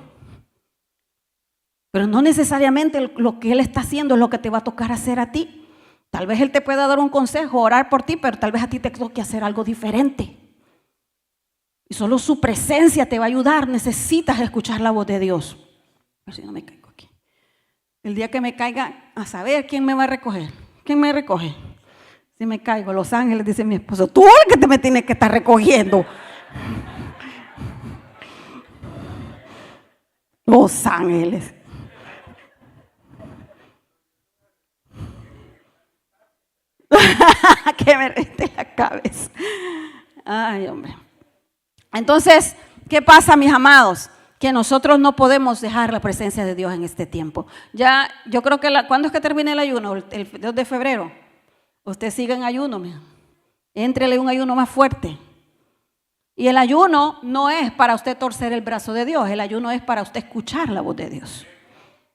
Pero no necesariamente lo que Él está haciendo es lo que te va a tocar hacer a ti. Tal vez Él te pueda dar un consejo, orar por ti, pero tal vez a ti te toque hacer algo diferente. Y solo su presencia te va a ayudar. Necesitas escuchar la voz de Dios. A ver si no me caigo aquí. El día que me caiga, a saber quién me va a recoger. ¿Quién me recoge? Si me caigo, Los Ángeles, dice mi esposo, tú eres el que te me tienes que estar recogiendo. Los Ángeles. Que me reste la cabeza. Ay, hombre. Entonces, ¿qué pasa, mis amados? Que nosotros no podemos dejar la presencia de Dios en este tiempo. Ya, yo creo que, ¿cuándo es que termina el ayuno? El 2 de febrero. Usted siga en ayuno, éntrele un ayuno más fuerte. Y el ayuno no es para usted torcer el brazo de Dios, el ayuno es para usted escuchar la voz de Dios.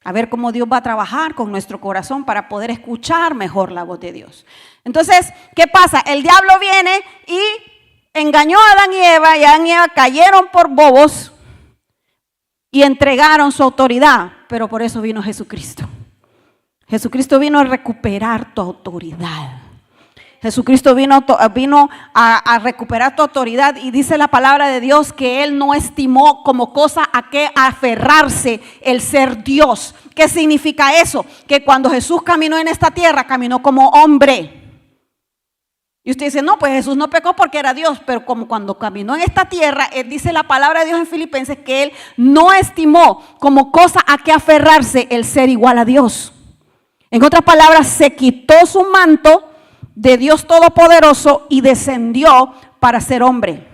A ver cómo Dios va a trabajar con nuestro corazón para poder escuchar mejor la voz de Dios. Entonces, ¿qué pasa? El diablo viene y engañó a Adán y Eva, y Adán y Eva cayeron por bobos y entregaron su autoridad, pero por eso vino Jesucristo. Jesucristo vino a recuperar tu autoridad. Jesucristo vino a recuperar tu autoridad, y dice la palabra de Dios que Él no estimó como cosa a que aferrarse el ser Dios. ¿Qué significa eso? Que cuando Jesús caminó en esta tierra, caminó como hombre. Y usted dice, no, pues Jesús no pecó porque era Dios, pero como cuando caminó en esta tierra, Él dice la palabra de Dios en Filipenses que Él no estimó como cosa a que aferrarse el ser igual a Dios. En otras palabras, se quitó su manto de Dios Todopoderoso y descendió para ser hombre.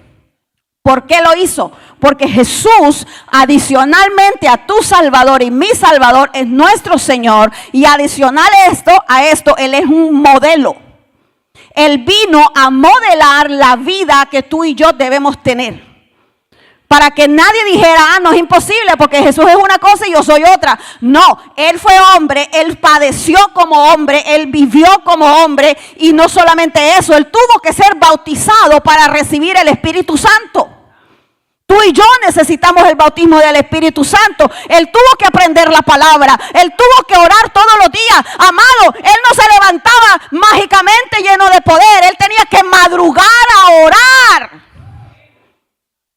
¿Por qué lo hizo? Porque Jesús, adicionalmente a tu Salvador y mi Salvador, es nuestro Señor, y adicional a esto, Él es un modelo. Él vino a modelar la vida que tú y yo debemos tener. Para que nadie dijera, no es imposible porque Jesús es una cosa y yo soy otra. No, Él fue hombre, Él padeció como hombre, Él vivió como hombre, y no solamente eso, Él tuvo que ser bautizado para recibir el Espíritu Santo. Tú y yo necesitamos el bautismo del Espíritu Santo. Él tuvo que aprender la palabra. Él tuvo que orar todos los días. Amado, él no se levantaba mágicamente lleno de poder. Él tenía que madrugar a orar.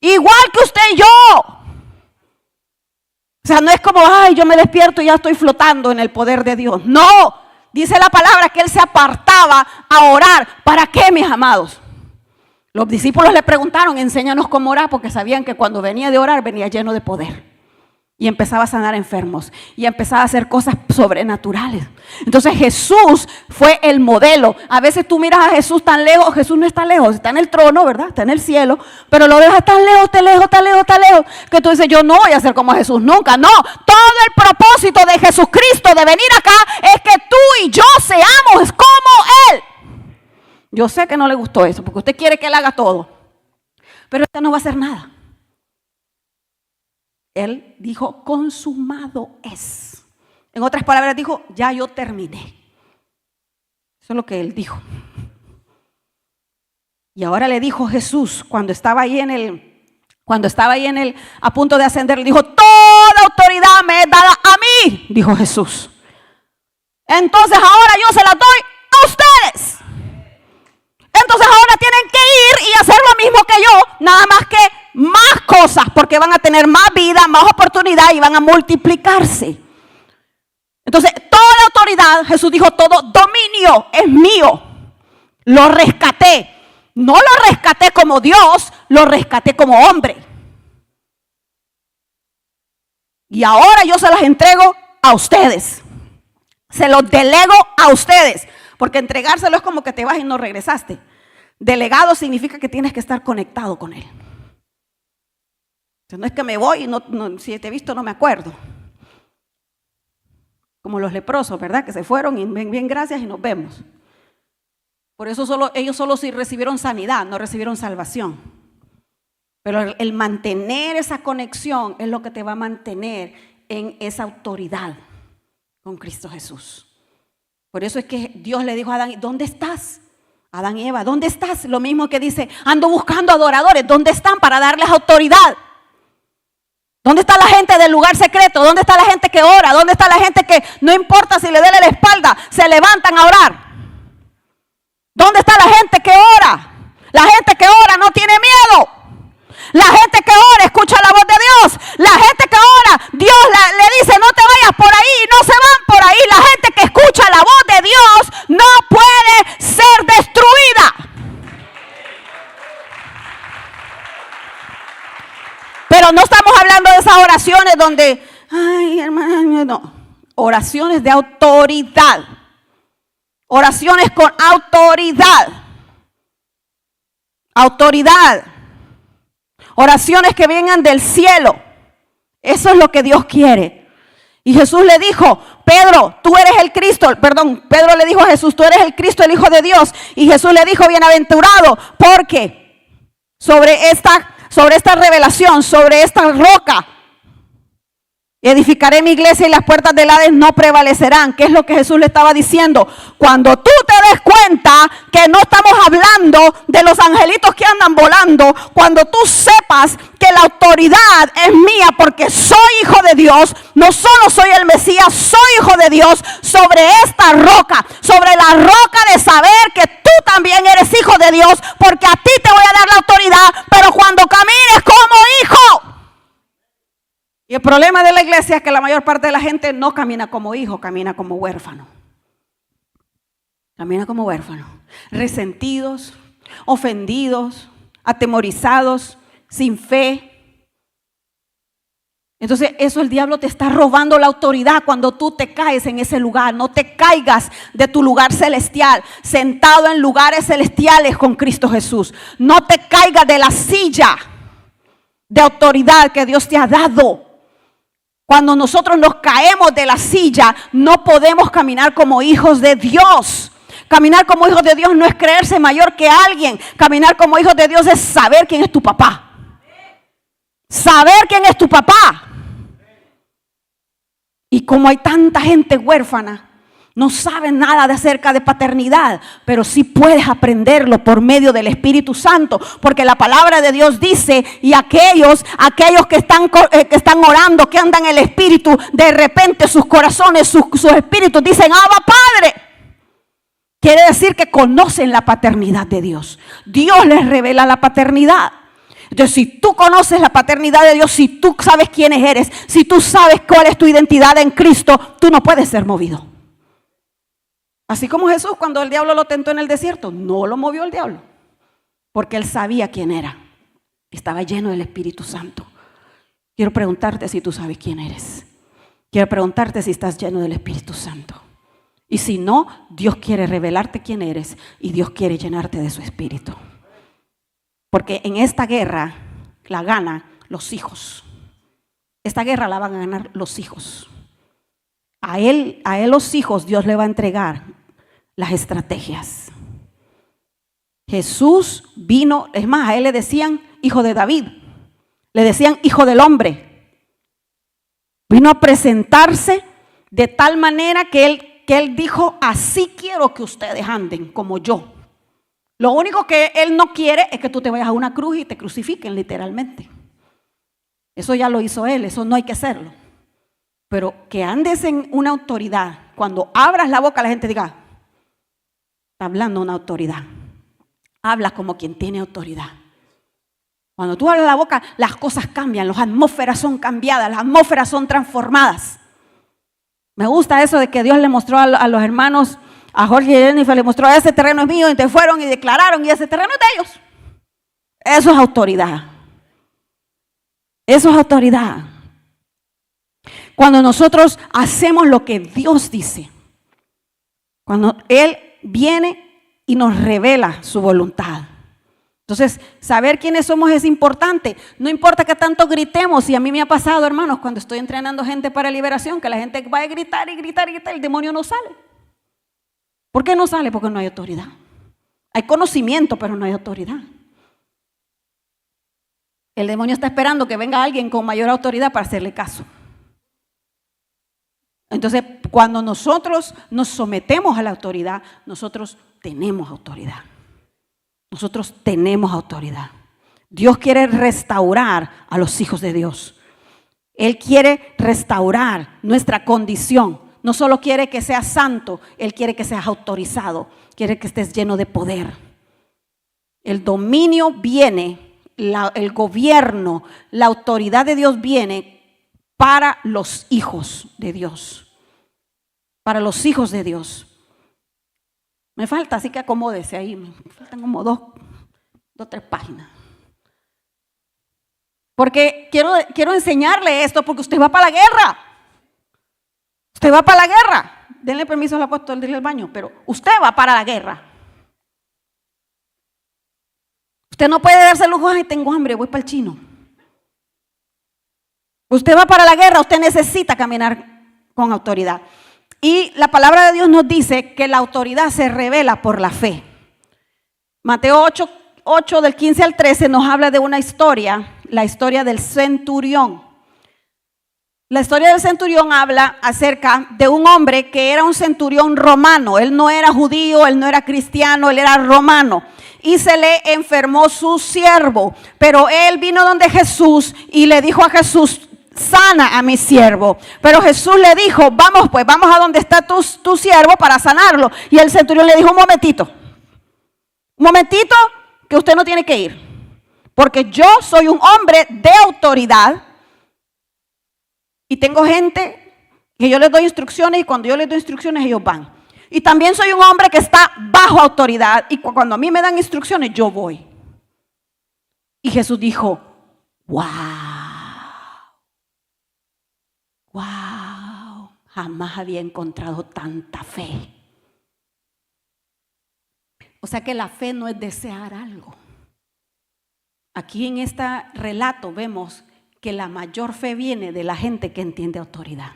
Igual que usted y yo. O sea, no es como, ay, yo me despierto y ya estoy flotando en el poder de Dios. No, dice la palabra que él se apartaba a orar. ¿Para qué, mis amados? Los discípulos le preguntaron, enséñanos cómo orar, porque sabían que cuando venía de orar venía lleno de poder. Y empezaba a sanar enfermos y empezaba a hacer cosas sobrenaturales. Entonces Jesús fue el modelo. A veces tú miras a Jesús tan lejos. Jesús no está lejos, está en el trono, ¿verdad? Está en el cielo. Pero lo dejas tan lejos, tan lejos, tan lejos, tan lejos, que tú dices, yo no voy a ser como Jesús nunca. No, todo el propósito de Jesucristo de venir acá es que tú y yo seamos como Él. Yo sé que no le gustó eso, porque usted quiere que Él haga todo. Pero usted no va a hacer nada. Él dijo, consumado es. En otras palabras dijo, ya yo terminé. Eso es lo que Él dijo. Y ahora le dijo Jesús, cuando estaba ahí a punto de ascender, le dijo, toda autoridad me es dada a mí, dijo Jesús. Entonces ahora yo se la doy a ustedes. Entonces ahora tienen que ir y hacer lo mismo que yo, nada más que más cosas, porque van a tener más vida, más oportunidad y van a multiplicarse. Entonces, toda la autoridad, Jesús dijo, todo dominio es mío. Lo rescaté. No lo rescaté como Dios, lo rescaté como hombre. Y ahora yo se las entrego a ustedes. Se los delego a ustedes. Porque entregárselo es como que te vas y no regresaste. Delegado significa que tienes que estar conectado con Él. No es que me voy y si te he visto no me acuerdo. Como los leprosos, ¿verdad? Que se fueron y bien, gracias y nos vemos. Por eso ellos solo sí recibieron sanidad, no recibieron salvación. Pero el mantener esa conexión es lo que te va a mantener en esa autoridad con Cristo Jesús. Por eso es que Dios le dijo a Adán, ¿dónde estás? Adán y Eva, ¿dónde estás? Lo mismo que dice, ando buscando adoradores, ¿dónde están para darles autoridad? ¿Dónde está la gente del lugar secreto? ¿Dónde está la gente que ora? ¿Dónde está la gente que no importa si le duele la espalda, se levantan a orar? ¿Dónde está la gente que ora? La gente que ora no tiene miedo. La gente que ora escucha la voz de Dios. La gente que ora, Dios le dice, no te vayas por ahí, no se van por ahí. La gente que escucha la voz de Dios no puede ser destruida. Pero no estamos hablando de esas oraciones donde, ay, hermano, no. Oraciones de autoridad. Oraciones con autoridad. Autoridad. Oraciones que vengan del cielo. Eso es lo que Dios quiere. Y Jesús le dijo, Pedro, tú eres el Cristo. Pedro le dijo a Jesús, tú eres el Cristo, el Hijo de Dios. Y Jesús le dijo, bienaventurado, porque sobre esta revelación, sobre esta roca, edificaré mi iglesia y las puertas del Hades no prevalecerán. ¿Qué es lo que Jesús le estaba diciendo? Cuando tú te des cuenta que no estamos hablando de los angelitos que andan volando, cuando tú sepas que la autoridad es mía porque soy hijo de Dios, no solo soy el Mesías, soy hijo de Dios, sobre esta roca, sobre la roca de saber que tú también eres hijo de Dios, porque a ti te voy a dar la autoridad, pero cuando camines como hijo. Y el problema de la iglesia es que la mayor parte de la gente no camina como hijo, camina como huérfano. Camina como huérfano. Resentidos, ofendidos, atemorizados, sin fe. Entonces eso el diablo te está robando la autoridad cuando tú te caes en ese lugar. No te caigas de tu lugar celestial, sentado en lugares celestiales con Cristo Jesús. No te caigas de la silla de autoridad que Dios te ha dado. Cuando nosotros nos caemos de la silla, no podemos caminar como hijos de Dios. Caminar como hijos de Dios no es creerse mayor que alguien. Caminar como hijos de Dios es saber quién es tu papá. Saber quién es tu papá. Y como hay tanta gente huérfana, No sabes nada de acerca de paternidad, pero sí puedes aprenderlo por medio del Espíritu Santo, porque la palabra de Dios dice, y aquellos que están orando, que andan en el Espíritu, de repente sus corazones, sus espíritus dicen, Abba Padre. Quiere decir que conocen la paternidad de Dios. Dios les revela la paternidad. Entonces, si tú conoces la paternidad de Dios, si tú sabes quién eres, si tú sabes cuál es tu identidad en Cristo, tú no puedes ser movido. Así como Jesús, cuando el diablo lo tentó en el desierto, no lo movió el diablo, porque él sabía quién era. Estaba lleno del Espíritu Santo. Quiero preguntarte si tú sabes quién eres. Quiero preguntarte si estás lleno del Espíritu Santo. Y si no, Dios quiere revelarte quién eres y Dios quiere llenarte de su Espíritu. Porque en esta guerra la ganan los hijos. Esta guerra la van a ganar los hijos. A él los hijos Dios le va a entregar las estrategias. Jesús vino, es más, a él le decían hijo de David, le decían hijo del hombre. Vino a presentarse de tal manera que él dijo, así quiero que ustedes anden como yo. Lo único que él no quiere es que tú te vayas a una cruz y te crucifiquen literalmente. Eso ya lo hizo él, eso no hay que hacerlo. Pero que andes en una autoridad, cuando abras la boca la gente diga, está hablando una autoridad. Habla como quien tiene autoridad. Cuando tú abres la boca, las cosas cambian, las atmósferas son cambiadas, las atmósferas son transformadas. Me gusta eso de que Dios le mostró a los hermanos, a Jorge y Jennifer, le mostró, ese terreno es mío, y te fueron y declararon, y ese terreno es de ellos. Eso es autoridad. Eso es autoridad. Cuando nosotros hacemos lo que Dios dice, cuando Él viene y nos revela su voluntad. Entonces, saber quiénes somos es importante. No importa que tanto gritemos. Y a mí me ha pasado, hermanos, cuando estoy entrenando gente para liberación, que la gente va a gritar y gritar y gritar, el demonio no sale. ¿Por qué no sale? Porque no hay autoridad. Hay conocimiento, pero no hay autoridad. El demonio está esperando que venga alguien con mayor autoridad para hacerle caso. Entonces, cuando nosotros nos sometemos a la autoridad, nosotros tenemos autoridad. Nosotros tenemos autoridad. Dios quiere restaurar a los hijos de Dios. Él quiere restaurar nuestra condición. No solo quiere que seas santo, Él quiere que seas autorizado. Quiere que estés lleno de poder. El dominio viene, el gobierno, la autoridad de Dios viene para los hijos de Dios. Para los hijos de Dios. Me falta, así que acomódese ahí. Me faltan como dos, 3 páginas. Porque quiero enseñarle esto, porque usted va para la guerra. Usted va para la guerra. Denle permiso al apóstol de ir al baño, pero usted va para la guerra. Usted no puede darse el lujo, ay, tengo hambre, voy para el chino. Usted va para la guerra, usted necesita caminar con autoridad. Y la palabra de Dios nos dice que la autoridad se revela por la fe. Mateo 8 del 15 al 13 nos habla de una historia, la historia del centurión. La historia del centurión habla acerca de un hombre que era un centurión romano. Él no era judío, él no era cristiano, él era romano. Y se le enfermó su siervo. Pero él vino donde Jesús y le dijo a Jesús, sana a mi siervo. Pero Jesús le dijo, vamos a donde está tu siervo para sanarlo. Y el centurión le dijo, un momentito, que usted no tiene que ir, porque yo soy un hombre de autoridad y tengo gente que yo les doy instrucciones, y cuando yo les doy instrucciones ellos van. Y también soy un hombre que está bajo autoridad, y cuando a mí me dan instrucciones yo voy. Y Jesús dijo, wow, jamás había encontrado tanta fe. O sea que la fe no es desear algo. Aquí en este relato vemos que la mayor fe viene de la gente que entiende autoridad.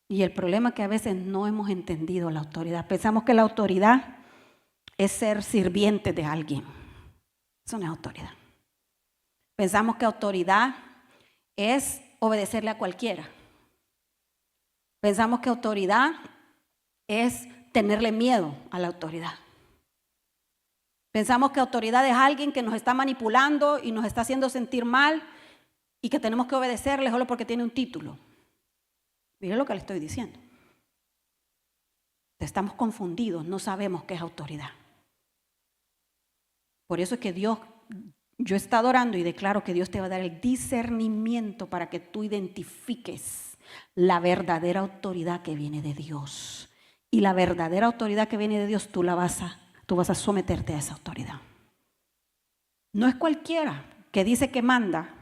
Y el problema es que a veces no hemos entendido la autoridad. Pensamos que la autoridad es ser sirviente de alguien. Eso no es autoridad. Pensamos que autoridad es obedecerle a cualquiera. Pensamos que autoridad es tenerle miedo a la autoridad. Pensamos que autoridad es alguien que nos está manipulando y nos está haciendo sentir mal y que tenemos que obedecerle solo porque tiene un título. Mire lo que le estoy diciendo. Estamos confundidos, no sabemos qué es autoridad. Por eso es que yo he estado orando y declaro que Dios te va a dar el discernimiento para que tú identifiques la verdadera autoridad que viene de Dios. Y la verdadera autoridad que viene de Dios, tú vas a someterte a esa autoridad. No es cualquiera que dice que manda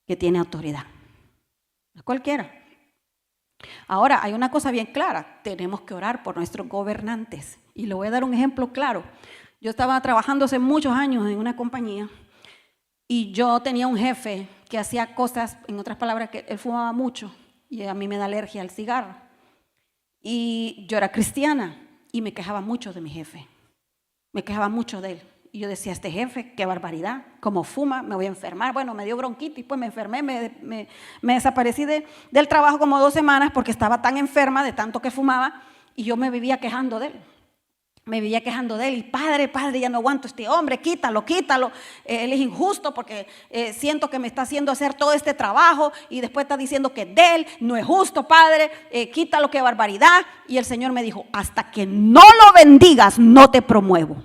que tiene autoridad. No es cualquiera. Ahora, hay una cosa bien clara, tenemos que orar por nuestros gobernantes. Y le voy a dar un ejemplo claro. Yo estaba trabajando hace muchos años en una compañía y yo tenía un jefe que hacía cosas, en otras palabras, que él fumaba mucho y a mí me da alergia al cigarro. Y yo era cristiana y me quejaba mucho de mi jefe, me quejaba mucho de él. Y yo decía, este jefe, qué barbaridad, como fuma, me voy a enfermar. Bueno, me dio bronquitis, pues me enfermé, me desaparecí del trabajo como 2 semanas porque estaba tan enferma de tanto que fumaba y yo me vivía quejando de él. Y padre, ya no aguanto a este hombre, quítalo. Él es injusto porque siento que me está haciendo hacer todo este trabajo y después está diciendo que de él no es justo, padre, quítalo, qué barbaridad. Y el Señor me dijo, hasta que no lo bendigas, no te promuevo.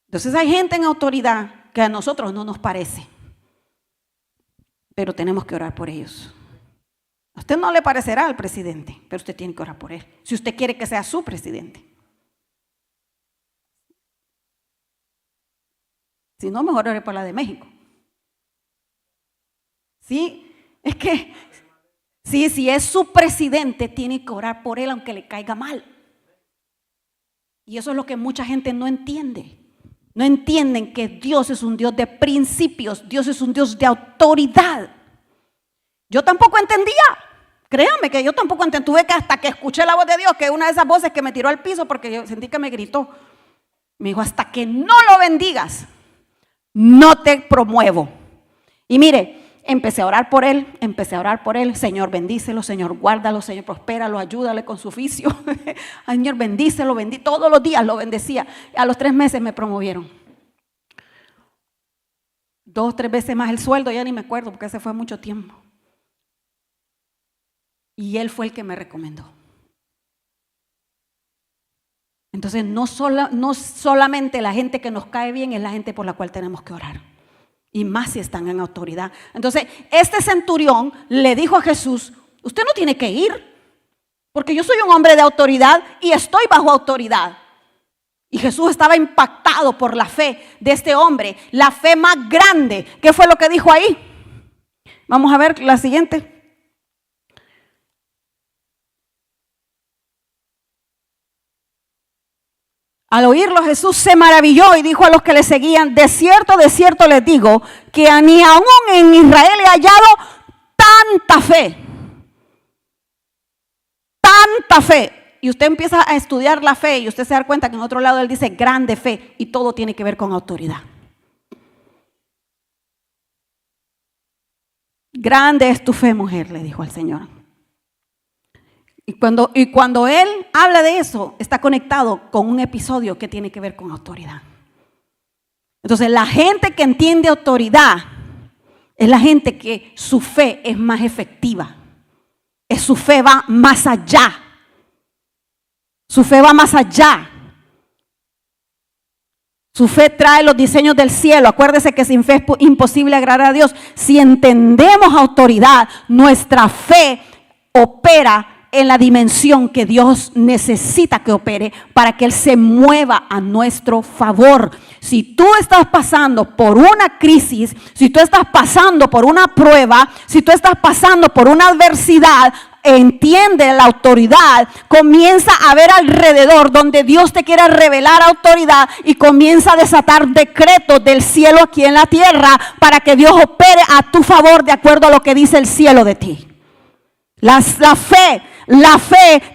Entonces hay gente en autoridad que a nosotros no nos parece, pero tenemos que orar por ellos. A usted no le parecerá al presidente, pero usted tiene que orar por él, si usted quiere que sea su presidente. Si no, mejor ore por la de México. Sí, es que sí, si es su presidente, tiene que orar por él aunque le caiga mal. Y eso es lo que mucha gente no entiende. No entienden que Dios es un Dios de principios, Dios es un Dios de autoridad. Yo tampoco entendía, créanme que yo tampoco entendí. Tuve que hasta que escuché la voz de Dios, que es una de esas voces que me tiró al piso porque yo sentí que me gritó. Me dijo, hasta que no lo bendigas, no te promuevo. Y mire, empecé a orar por él, Señor, bendícelo, Señor, guárdalo, Señor, prospéralo, ayúdale con su oficio. Señor, bendícelo, todos los días lo bendecía. A los 3 meses me promovieron. 2 o 3 veces más el sueldo, ya ni me acuerdo porque ese fue mucho tiempo. Y él fue el que me recomendó. Entonces, no solamente la gente que nos cae bien es la gente por la cual tenemos que orar. Y más si están en autoridad. Entonces, este centurión le dijo a Jesús, usted no tiene que ir, porque yo soy un hombre de autoridad y estoy bajo autoridad. Y Jesús estaba impactado por la fe de este hombre, la fe más grande. ¿Qué fue lo que dijo ahí? Vamos a ver la siguiente. Al oírlo, Jesús se maravilló y dijo a los que le seguían, de cierto les digo, que ni aún en Israel he hallado tanta fe. Tanta fe. Y usted empieza a estudiar la fe y usted se da cuenta que en otro lado él dice grande fe y todo tiene que ver con autoridad. Grande es tu fe, mujer, le dijo al Señor. Y cuando él habla de eso, está conectado con un episodio que tiene que ver con autoridad. Entonces, la gente que entiende autoridad es la gente que su fe es más efectiva. Su fe va más allá. Su fe va más allá. Su fe trae los diseños del cielo. Acuérdese que sin fe es imposible agradar a Dios. Si entendemos autoridad, nuestra fe opera en la dimensión que Dios necesita que opere para que Él se mueva a nuestro favor. Si tú estás pasando por una crisis, si tú estás pasando por una prueba, si tú estás pasando por una adversidad, entiende la autoridad, comienza a ver alrededor donde Dios te quiere revelar autoridad y comienza a desatar decretos del cielo aquí en la tierra para que Dios opere a tu favor de acuerdo a lo que dice el cielo de ti. La fe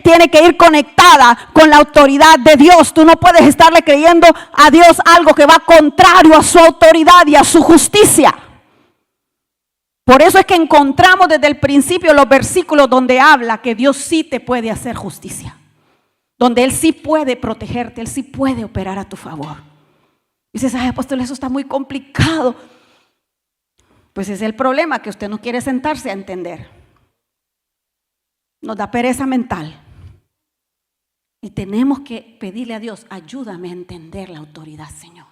tiene que ir conectada con la autoridad de Dios. Tú no puedes estarle creyendo a Dios algo que va contrario a su autoridad y a su justicia. Por eso es que encontramos desde el principio los versículos donde habla que Dios sí te puede hacer justicia, donde Él sí puede protegerte, Él sí puede operar a tu favor. Dices, ay, apóstol, eso está muy complicado. Pues ese es el problema, que usted no quiere sentarse a entender. Nos da pereza mental. Y tenemos que pedirle a Dios, ayúdame a entender la autoridad, Señor.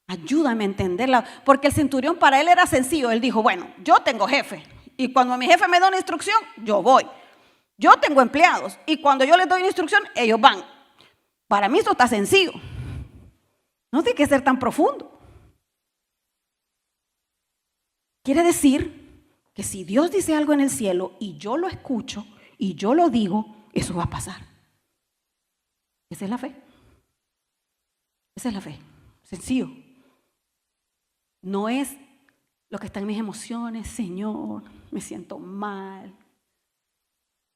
Ayúdame a entenderla. Porque el centurión para él era sencillo. Él dijo, bueno, yo tengo jefe. Y cuando mi jefe me da una instrucción, yo voy. Yo tengo empleados. Y cuando yo les doy una instrucción, ellos van. Para mí esto está sencillo. No tiene que ser tan profundo. Quiere decir que si Dios dice algo en el cielo y yo lo escucho y yo lo digo, eso va a pasar. Esa es la fe. Esa es la fe. Sencillo. No es lo que está en mis emociones, Señor, me siento mal,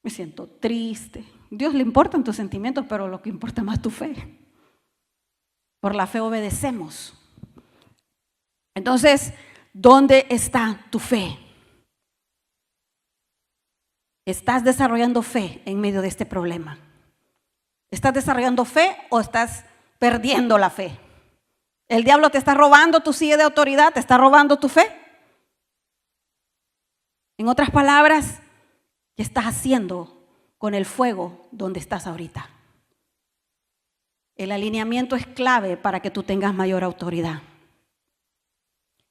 me siento triste. Dios le importan tus sentimientos, pero lo que importa más es tu fe. Por la fe obedecemos. Entonces, ¿dónde está tu fe? ¿Estás desarrollando fe en medio de este problema? ¿Estás desarrollando fe o estás perdiendo la fe? ¿El diablo te está robando tu silla de autoridad? ¿Te está robando tu fe? En otras palabras, ¿qué estás haciendo con el fuego donde estás ahorita? El alineamiento es clave para que tú tengas mayor autoridad.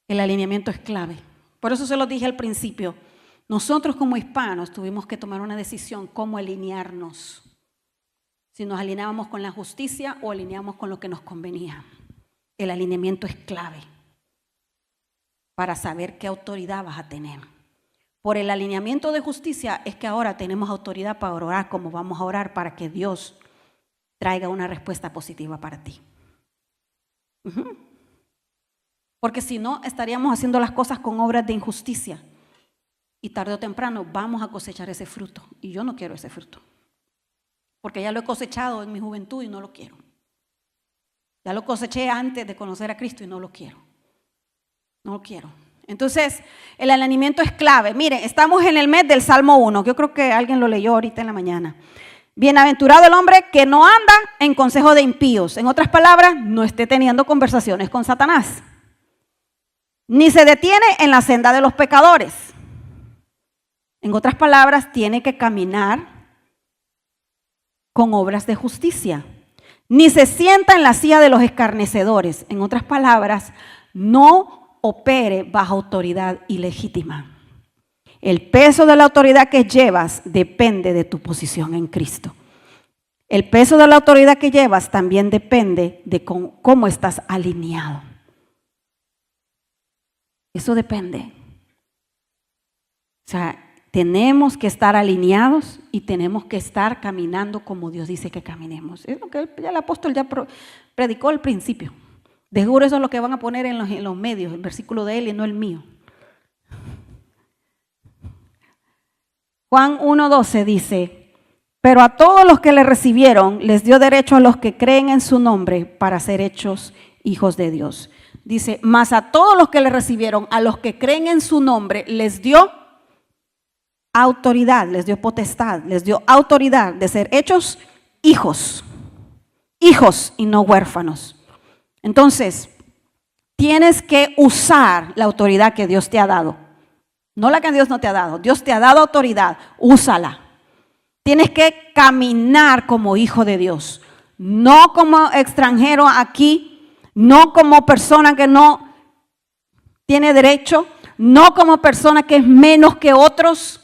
El alineamiento es clave. Por eso se lo dije al principio. Nosotros como hispanos tuvimos que tomar una decisión cómo alinearnos. Si nos alineábamos con la justicia o alineábamos con lo que nos convenía. El alineamiento es clave para saber qué autoridad vas a tener. Por el alineamiento de justicia es que ahora tenemos autoridad para orar como vamos a orar para que Dios traiga una respuesta positiva para ti. Porque si no, estaríamos haciendo las cosas con obras de injusticia. Y tarde o temprano vamos a cosechar ese fruto. Y yo no quiero ese fruto. Porque ya lo he cosechado en mi juventud y no lo quiero. Ya lo coseché antes de conocer a Cristo y no lo quiero. No lo quiero. Entonces, el alineamiento es clave. Miren, estamos en el mes del Salmo 1. Yo creo que alguien lo leyó ahorita en la mañana. Bienaventurado el hombre que no anda en consejo de impíos. En otras palabras, no esté teniendo conversaciones con Satanás. Ni se detiene en la senda de los pecadores. En otras palabras, tiene que caminar con obras de justicia. Ni se sienta en la silla de los escarnecedores. En otras palabras, no opere bajo autoridad ilegítima. El peso de la autoridad que llevas depende de tu posición en Cristo. El peso de la autoridad que llevas también depende de cómo estás alineado. Eso depende. O sea, tenemos que estar alineados y tenemos que estar caminando como Dios dice que caminemos. Es lo que el apóstol ya predicó al principio. De seguro eso es lo que van a poner en los medios, el versículo de él y no el mío. Juan 1:12 dice, pero a todos los que le recibieron les dio derecho a los que creen en su nombre para ser hechos hijos de Dios. Dice, mas a todos los que le recibieron, a los que creen en su nombre, les dio autoridad, les dio potestad, les dio autoridad de ser hechos hijos. Hijos y no huérfanos. Entonces, tienes que usar la autoridad que Dios te ha dado. No la que Dios no te ha dado. Dios te ha dado autoridad, úsala. Tienes que caminar como hijo de Dios. No como extranjero aquí, no como persona que no tiene derecho, no como persona que es menos que otros,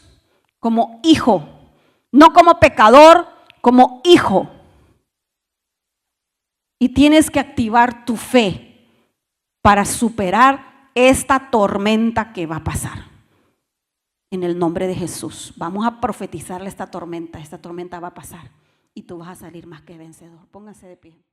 como hijo. No como pecador, como hijo. Y tienes que activar tu fe para superar esta tormenta que va a pasar. En el nombre de Jesús. Vamos a profetizarle esta tormenta va a pasar. Y tú vas a salir más que vencedor. Póngase de pie.